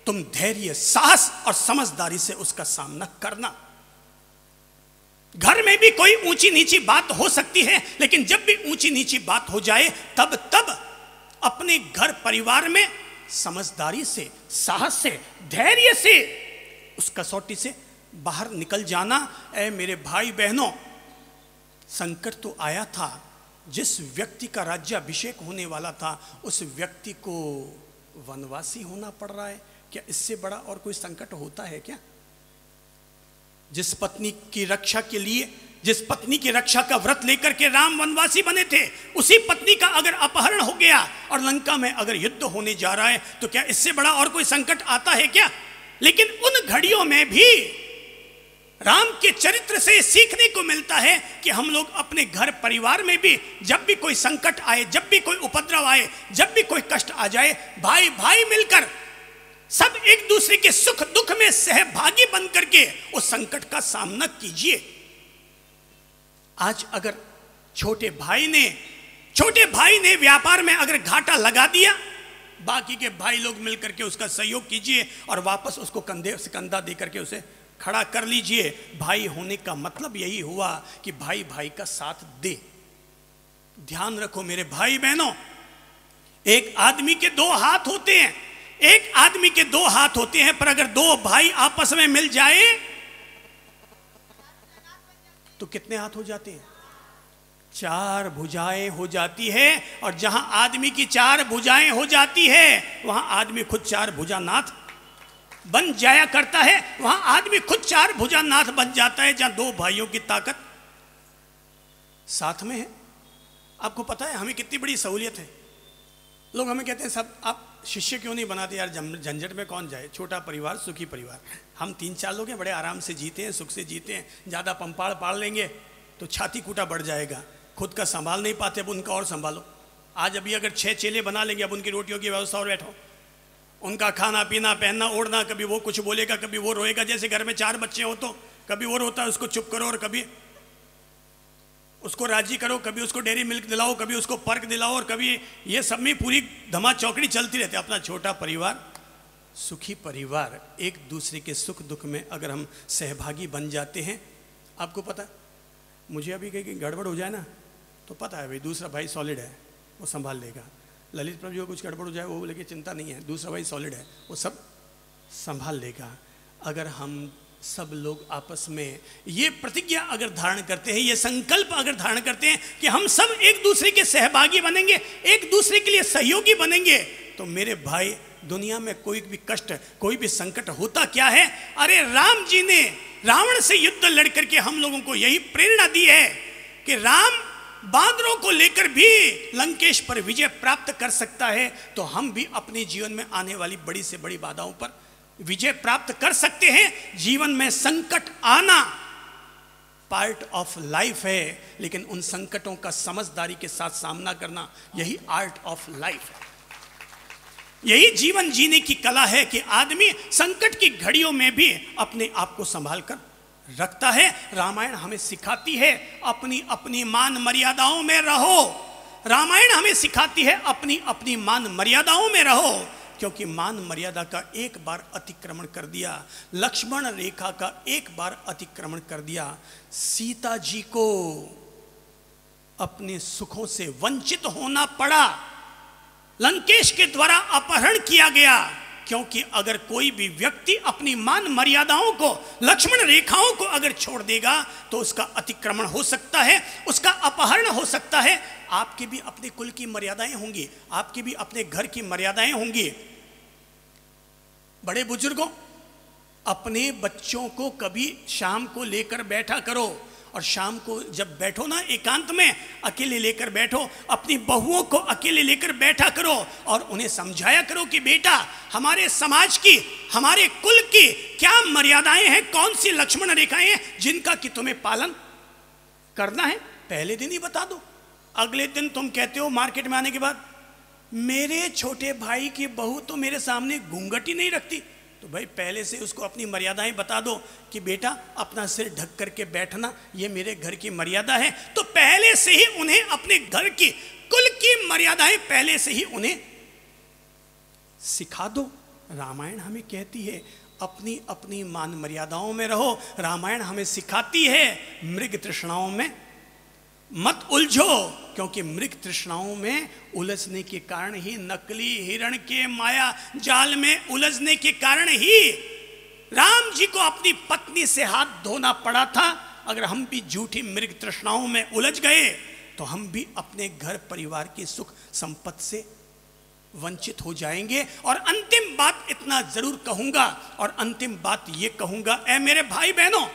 तुम धैर्य, साहस और समझदारी से उसका सामना करना। घर में भी कोई ऊंची नीची बात हो सकती है, लेकिन जब भी ऊंची नीची बात हो जाए तब अपने घर परिवार में समझदारी से, साहस से, धैर्य से उस कसौटी से बाहर निकल जाना। ऐ मेरे भाई बहनों, संकट तो आया था, जिस व्यक्ति का राज्याभिषेक होने वाला था उस व्यक्ति को वनवासी होना पड़ रहा है। क्या इससे बड़ा और कोई संकट होता है क्या? जिस पत्नी की रक्षा के लिए, जिस पत्नी की रक्षा का व्रत लेकर के राम वनवासी बने थे, उसी पत्नी का अगर अपहरण हो गया और लंका में अगर युद्ध होने जा रहा है तो क्या इससे बड़ा और कोई संकट आता है क्या? लेकिन उन घड़ियों में भी राम के चरित्र से सीखने को मिलता है कि हम लोग अपने घर परिवार में भी जब भी कोई संकट आए, जब भी कोई उपद्रव आए, जब भी कोई कष्ट आ जाए, भाई भाई मिलकर सब एक दूसरे के सुख दुख में सहभागी बन करके उस संकट का सामना कीजिए। आज अगर छोटे भाई ने व्यापार में अगर घाटा लगा दिया, बाकी के भाई लोग मिलकर के उसका सहयोग कीजिए और वापस उसको कंधे से कंधा दे करके उसे खड़ा कर लीजिए। भाई होने का मतलब यही हुआ कि भाई भाई का साथ दे। ध्यान रखो मेरे भाई बहनों, एक आदमी के 2 हाथ होते हैं, एक आदमी के 2 हाथ होते हैं, पर अगर 2 भाई आपस में मिल जाए तो कितने हाथ हो जाते हैं? 4 भुजाएं हो जाती है। और जहां आदमी की 4 भुजाएं हो जाती है वहां आदमी खुद 4 भुजानाथ बन जाया करता है, वहां आदमी खुद चार भुजा नाथ बन जाता है, जहां दो भाइयों की ताकत साथ में है। आपको पता है हमें कितनी बड़ी सहूलियत है। लोग हमें कहते हैं सब आप शिष्य क्यों नहीं बनाते यार, झंझट में कौन जाए, छोटा परिवार सुखी परिवार। हम 3-4 लोग हैं, बड़े आराम से जीते हैं, सुख से जीते हैं। ज़्यादा पंपाड़ पाड़ लेंगे तो छाती कूटा बढ़ जाएगा, खुद का संभाल नहीं पाते, अब उनका और संभालो। आज अभी अगर 6 चेले बना लेंगे, अब उनकी रोटियों की व्यवस्था और बैठो, उनका खाना पीना पहनना ओढ़ना, कभी वो कुछ बोलेगा कभी वो रोएगा। जैसे घर में 4 बच्चे हो तो कभी वो रोता है उसको चुप करो, और कभी उसको राजी करो, कभी उसको डेयरी मिल्क दिलाओ, कभी उसको पर्क दिलाओ, और कभी ये सब में पूरी धमा चौकड़ी चलती रहती है। अपना छोटा परिवार सुखी परिवार, एक दूसरे के सुख दुख में अगर हम सहभागी बन जाते हैं। आपको पता मुझे अभी कहीं गड़बड़ हो जाए ना तो पता है भाई दूसरा भाई सॉलिड है, वो संभाल लेगा। ललित प्रभु जो कुछ गड़बड़ हो जाए वो लेके चिंता नहीं है, दूसरा भाई सॉलिड है, वो सब संभाल लेगा। अगर हम सब लोग आपस में ये प्रतिज्ञा अगर धारण करते हैं, ये संकल्प अगर धारण करते हैं कि हम सब एक दूसरे के सहभागी बनेंगे, एक दूसरे के लिए सहयोगी बनेंगे, तो मेरे भाई दुनिया में कोई भी कष्ट कोई भी संकट होता क्या है। अरे राम जी ने रावण से युद्ध लड़ करके हम लोगों को यही प्रेरणा दी है कि राम बांदरों को लेकर भी लंकेश पर विजय प्राप्त कर सकता है, तो हम भी अपने जीवन में आने वाली बड़ी से बड़ी बाधाओं पर विजय प्राप्त कर सकते हैं। जीवन में संकट आना पार्ट ऑफ लाइफ है, लेकिन उन संकटों का समझदारी के साथ सामना करना यही आर्ट ऑफ लाइफ है। यही जीवन जीने की कला है कि आदमी संकट की घड़ियों में भी अपने आप को संभाल कर रखता है। रामायण हमें सिखाती है अपनी अपनी मान मर्यादाओं में रहो। रामायण हमें सिखाती है अपनी अपनी मान मर्यादाओं में रहो, क्योंकि मान मर्यादा का एक बार अतिक्रमण कर दिया, लक्ष्मण रेखा का एक बार अतिक्रमण कर दिया, सीता जी को अपने सुखों से वंचित होना पड़ा, लंकेश के द्वारा अपहरण किया गया। क्योंकि अगर कोई भी व्यक्ति अपनी मान मर्यादाओं को, लक्ष्मण रेखाओं को अगर छोड़ देगा तो उसका अतिक्रमण हो सकता है, उसका अपहरण हो सकता है। आपकी भी अपने कुल की मर्यादाएं होंगी, आपकी भी अपने घर की मर्यादाएं होंगी। बड़े बुजुर्गों, अपने बच्चों को कभी शाम को लेकर बैठा करो, और शाम को जब बैठो ना एकांत में अकेले लेकर बैठो, अपनी बहुओं को अकेले लेकर बैठा करो और उन्हें समझाया करो कि बेटा हमारे समाज की, हमारे कुल की क्या मर्यादाएं हैं, कौन सी लक्ष्मण रेखाएं हैं जिनका कि तुम्हें पालन करना है। पहले दिन ही बता दो, अगले दिन तुम कहते हो मार्केट में आने के बाद मेरे छोटे भाई की बहू तो मेरे सामने घूंघट ही नहीं रखती। तो भाई पहले से उसको अपनी मर्यादाएं बता दो कि बेटा अपना सिर ढक करके बैठना ये मेरे घर की मर्यादा है। तो पहले से ही उन्हें अपने घर की कुल की मर्यादाएं पहले से ही उन्हें सिखा दो। रामायण हमें कहती है अपनी अपनी मान मर्यादाओं में रहो। रामायण हमें सिखाती है मृग तृष्णाओं में मत उलझो, क्योंकि मृग तृष्णाओं में उलझने के कारण ही, नकली हिरण के माया जाल में उलझने के कारण ही राम जी को अपनी पत्नी से हाथ धोना पड़ा था। अगर हम भी झूठी मृग तृष्णाओं में उलझ गए तो हम भी अपने घर परिवार की सुख संपत्ति से वंचित हो जाएंगे। और अंतिम बात इतना जरूर कहूंगा, और अंतिम बात ये कहूंगा, ऐ मेरे भाई बहनों,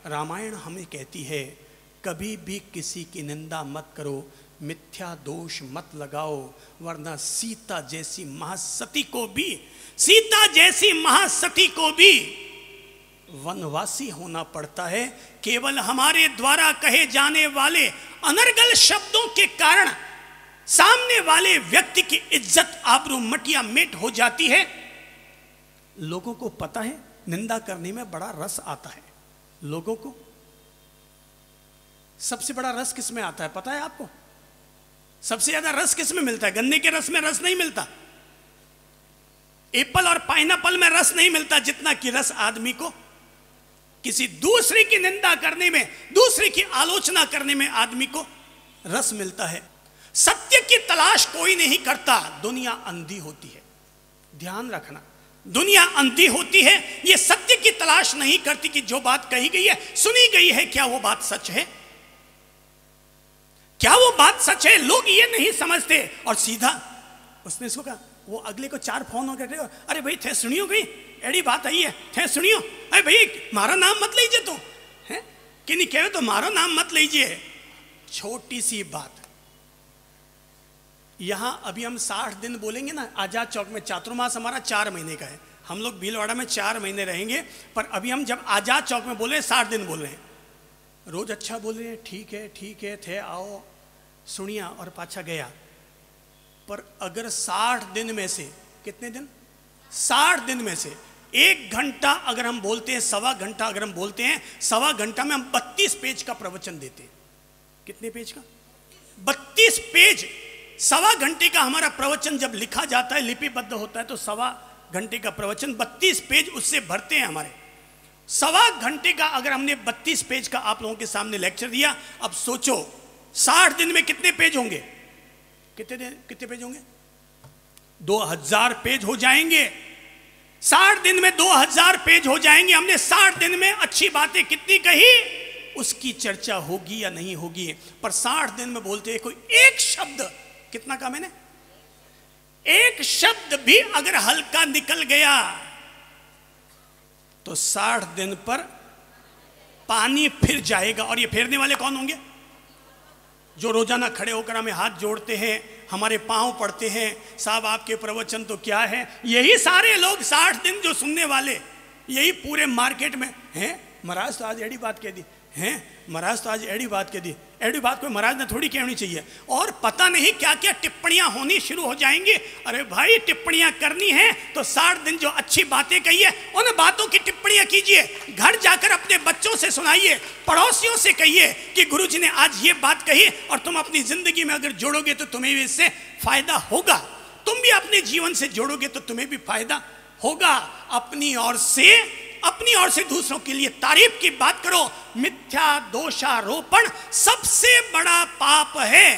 रामायण हमें कहती है कभी भी किसी की निंदा मत करो, मिथ्या दोष मत लगाओ, वरना सीता जैसी महासती को भी, सीता जैसी महासती को भी वनवासी होना पड़ता है। केवल हमारे द्वारा कहे जाने वाले अनर्गल शब्दों के कारण सामने वाले व्यक्ति की इज्जत आबरू मटिया मेट हो जाती है। लोगों को पता है निंदा करने में बड़ा रस आता है। लोगों को सबसे बड़ा रस किस में आता है पता है आपको? सबसे ज्यादा रस किस में मिलता है? गन्ने के रस में रस नहीं मिलता, एप्पल और पाइनएप्पल में रस नहीं मिलता, जितना कि रस आदमी को किसी दूसरे की निंदा करने में, दूसरे की आलोचना करने में आदमी को रस मिलता है। सत्य की तलाश कोई नहीं करता, दुनिया अंधी होती है। ध्यान रखना, दुनिया अंधी होती है, ये सत्य की तलाश नहीं करती कि जो बात कही गई है, सुनी गई है, क्या वो बात सच है, क्या वो बात सच है। लोग ये नहीं समझते और सीधा उसने इसको कहा, वो अगले को 4 फोन करके, अरे भाई थे सुनियो गई, एड़ी बात आई है थे सुनियो, अरे भाई मारा नाम मत लीजिए तो है कि नहीं कहे तो मारो नाम मत लीजिए। छोटी सी बात, यहां अभी हम 60 दिन बोलेंगे ना, आजाद चौक में चातुर्मास हमारा 4 महीने का है, हम लोग भीलवाड़ा में 4 महीने रहेंगे, पर अभी हम जब आजाद चौक में बोल रहे हैं 60 दिन बोल रहे हैं, रोज अच्छा बोल रहे हैं, ठीक है थे आओ सुनिया और पाछा गया। पर अगर 60 दिन में से कितने दिन, 60 दिन में से 1 घंटा अगर हम बोलते हैं, 1.25 घंटा अगर हम बोलते हैं, 1.25 घंटा में हम 32 पेज का प्रवचन देते हैं। कितने पेज का? 32 पेज। 1.25 घंटे का हमारा प्रवचन जब लिखा जाता है, लिपिबद्ध होता है, तो 1.25 घंटे का प्रवचन 32 पेज उससे भरते हैं हमारे। 1.25 घंटे का अगर हमने 32 पेज का आप लोगों के सामने लेक्चर दिया, अब सोचो 60 दिन में कितने पेज होंगे? कितने पेज होंगे? 2000 पेज हो जाएंगे। 60 दिन में 2000 पेज हो जाएंगे। हमने 60 दिन में अच्छी बातें कितनी कही, उसकी चर्चा होगी या नहीं होगी। पर 60 दिन में बोलते हैं कोई एक शब्द, कितना कहा मैंने, एक शब्द भी अगर हल्का निकल गया तो 60 दिन पर पानी फिर जाएगा। और ये फेरने वाले कौन होंगे? जो रोजाना खड़े होकर हमें हाथ जोड़ते हैं, हमारे पांव पड़ते हैं, साहब आपके प्रवचन तो क्या है। यही सारे लोग 60 दिन जो सुनने वाले, यही पूरे मार्केट में हैं। महाराज तो आज एड़ी बात कह दी हैं, महाराज तो आज एड़ी बात कह दी। एड़ी बात कोई महाराज ने थोड़ी कहनी चाहिए। और पता नहीं क्या क्या टिप्पणियां होनी शुरू हो जाएंगी। अरे भाई टिप्पणियां करनी है तो 60 दिन जो अच्छी बातें कही है उन बातों की टिप्पणियां कीजिए। घर जाकर अपने बच्चों से सुनाइए, पड़ोसियों से कहिए कि गुरुजी ने आज ये बात कही, और तुम अपनी जिंदगी में अगर जोड़ोगे तो तुम्हें भी इससे फायदा होगा। तुम भी अपने जीवन से जोड़ोगे तो तुम्हें भी फायदा होगा। अपनी ओर से दूसरों के लिए तारीफ की बात करो। मिथ्या दोषारोपण सबसे बड़ा पाप है।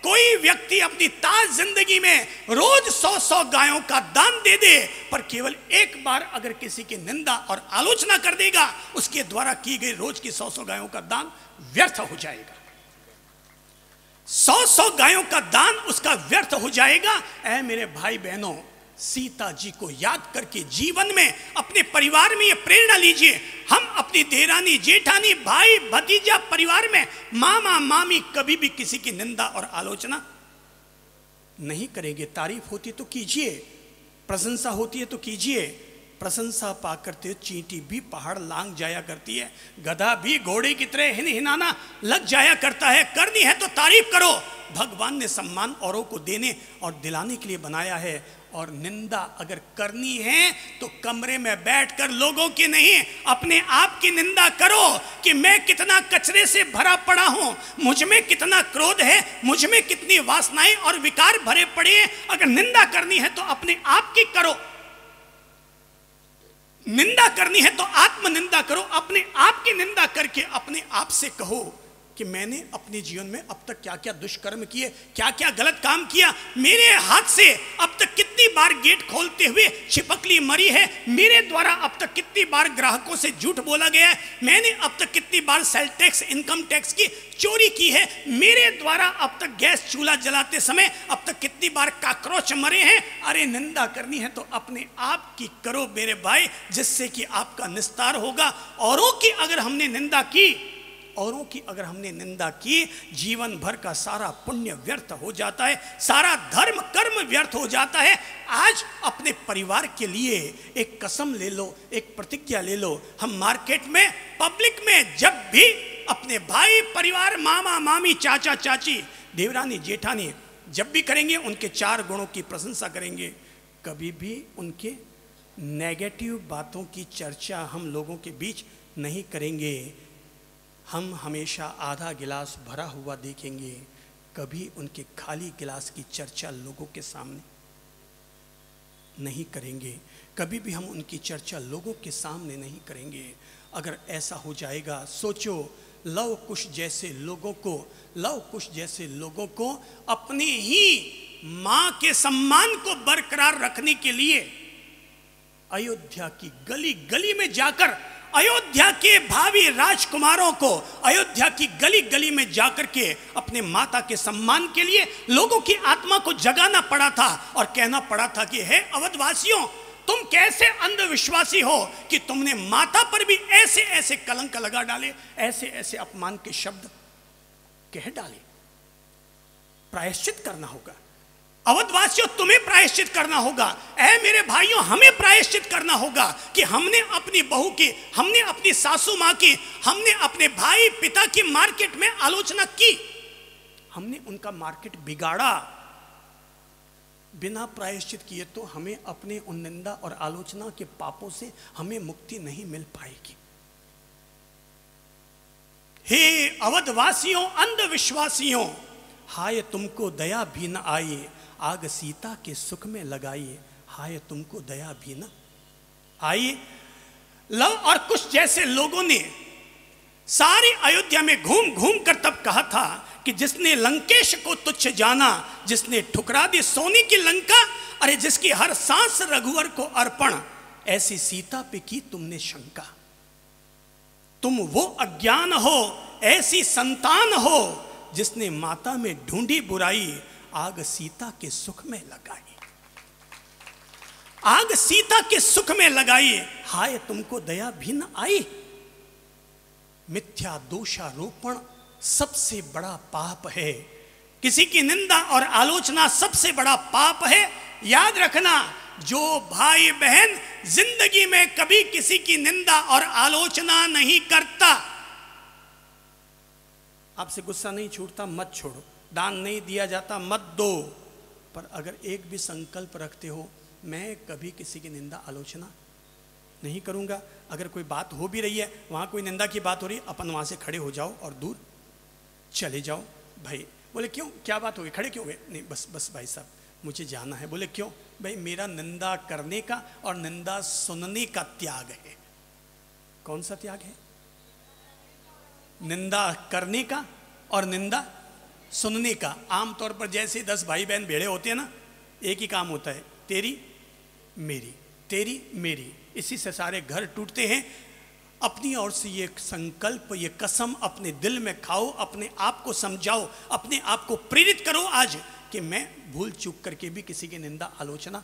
कोई व्यक्ति अपनी ताज जिंदगी में रोज 100 गायों का दान दे दे, पर केवल एक बार अगर किसी की निंदा और आलोचना कर देगा, उसके द्वारा की गई रोज की 100 गायों का दान व्यर्थ हो जाएगा। 100 गायों का दान उसका व्यर्थ हो जाएगा। ऐ मेरे भाई बहनों, सीता जी को याद करके जीवन में अपने परिवार में ये प्रेरणा लीजिए। हम अपनी देरानी जेठानी भाई भतीजा परिवार में मामा मामी कभी भी किसी की निंदा और आलोचना नहीं करेंगे। तारीफ होती तो कीजिए, प्रशंसा होती है तो कीजिए। प्रशंसा पा करते चींटी भी पहाड़ लांग जाया करती है, गधा भी घोड़े की तरह हिनाना लग जाया करता है। करनी है तो तारीफ करो। भगवान ने सम्मान औरों को देने और दिलाने के लिए बनाया है। और निंदा अगर करनी है तो कमरे में बैठकर लोगों की नहीं, अपने आप की निंदा करो कि मैं कितना कचरे से भरा पड़ा हूं, मुझ में कितना क्रोध है, मुझ में कितनी वासनाएं और विकार भरे पड़े हैं। अगर निंदा करनी है तो अपने आप की करो। निंदा करनी है तो आत्म निंदा करो। अपने आप की निंदा करके अपने आप से कहो कि मैंने अपने जीवन में अब तक क्या क्या दुष्कर्म किए, क्या क्या गलत काम किया। मेरे हाथ से अब तक कितनी बार गेट खोलते हुए छिपकली मरी है। मेरे द्वारा अब तक कितनी बार ग्राहकों से झूठ बोला गया है। मैंने अब तक कितनी बार सेल टैक्स, इनकम टैक्स की चोरी की है। मेरे द्वारा अब तक गैस चूल्हा जलाते समय अब तक कितनी बार काकरोच मरे हैं। अरे निंदा करनी है तो अपने आप की करो मेरे भाई, जिससे कि आपका निस्तार होगा। औरों की अगर हमने निंदा की, जीवन भर का सारा पुण्य व्यर्थ हो जाता है, सारा धर्म कर्म व्यर्थ हो जाता है। आज अपने परिवार के लिए एक कसम ले लो, एक प्रतिज्ञा ले लो। हम मार्केट में, पब्लिक में जब भी अपने भाई परिवार, मामा मामी, चाचा चाची, देवरानी जेठानी जब भी करेंगे, उनके 4 गुणों की प्रशंसा करेंगे। कभी भी उनके नेगेटिव बातों की चर्चा हम लोगों के बीच नहीं करेंगे। हम हमेशा आधा गिलास भरा हुआ देखेंगे, कभी उनके खाली गिलास की चर्चा लोगों के सामने नहीं करेंगे। कभी भी हम उनकी चर्चा लोगों के सामने नहीं करेंगे। अगर ऐसा हो जाएगा, सोचो लव कुश जैसे लोगों को अपनी ही मां के सम्मान को बरकरार रखने के लिए अयोध्या की गली गली में जाकर, अयोध्या के भावी राजकुमारों को अयोध्या की गली गली में जाकर के अपने माता के सम्मान के लिए लोगों की आत्मा को जगाना पड़ा था और कहना पड़ा था कि हे अवधवासियों, तुम कैसे अंधविश्वासी हो कि तुमने माता पर भी ऐसे ऐसे कलंक लगा डाले, ऐसे ऐसे अपमान के शब्द कह डाले। प्रायश्चित करना होगा। अवधवासियों, तुम्हें प्रायश्चित करना होगा। ऐ मेरे भाइयों, हमें प्रायश्चित करना होगा कि हमने अपनी बहू की, हमने अपनी सासू मां की, हमने अपने भाई पिता की मार्केट में आलोचना की, हमने उनका मार्केट बिगाड़ा। बिना प्रायश्चित किए तो हमें अपने उन निंदा और आलोचना के पापों से हमें मुक्ति नहीं मिल पाएगी। हे अवधवासियों, अंधविश्वासियों, हाय तुमको दया भी न आई, आग सीता के सुख में लगाइए, हाय तुमको दया भी न आई। लव और कुश जैसे लोगों ने सारी अयोध्या में घूम घूम कर तब कहा था कि जिसने लंकेश को तुच्छ जाना, जिसने ठुकरा दी सोने की लंका, अरे जिसकी हर सांस रघुवर को अर्पण, ऐसी सीता पे की तुमने शंका। तुम वो अज्ञान हो, ऐसी संतान हो, जिसने माता में ढूंढी बुराई, आग सीता के सुख में लगाई, आग सीता के सुख में लगाई, हाय तुमको दया भी न आई। मिथ्या दोषारोपण सबसे बड़ा पाप है। किसी की निंदा और आलोचना सबसे बड़ा पाप है। याद रखना, जो भाई बहन जिंदगी में कभी किसी की निंदा और आलोचना नहीं करता, आपसे गुस्सा नहीं छूटता मत छोड़ो, दान नहीं दिया जाता मत दो, पर अगर एक भी संकल्प रखते हो मैं कभी किसी की निंदा आलोचना नहीं करूंगा, अगर कोई बात हो भी रही है, वहां कोई निंदा की बात हो रही है, अपन वहां से खड़े हो जाओ और दूर चले जाओ। भाई बोले क्यों, क्या बात हो गई, खड़े क्यों गए? नहीं बस भाई साहब मुझे जाना है। बोले क्यों? भाई मेरा निंदा करने का और निंदा सुनने का त्याग है। कौन सा त्याग है? निंदा करने का और निंदा सुनने का। आमतौर पर जैसे 10 भाई बहन भेड़े होते हैं ना, एक ही काम होता है, तेरी मेरी, तेरी मेरी, इसी से सारे घर टूटते हैं। अपनी ओर से ये संकल्प, ये कसम अपने दिल में खाओ, अपने आप को समझाओ, अपने आप को प्रेरित करो आज कि मैं भूल चूक करके भी किसी की निंदा आलोचना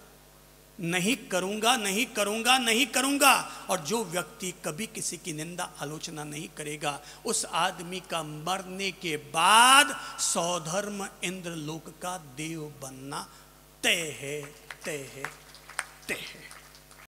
नहीं करूंगा, नहीं करूंगा, नहीं करूंगा। और जो व्यक्ति कभी किसी की निंदा आलोचना नहीं करेगा, उस आदमी का मरने के बाद सौधर्म इंद्रलोक का देव बनना तय है, तय है, तय है।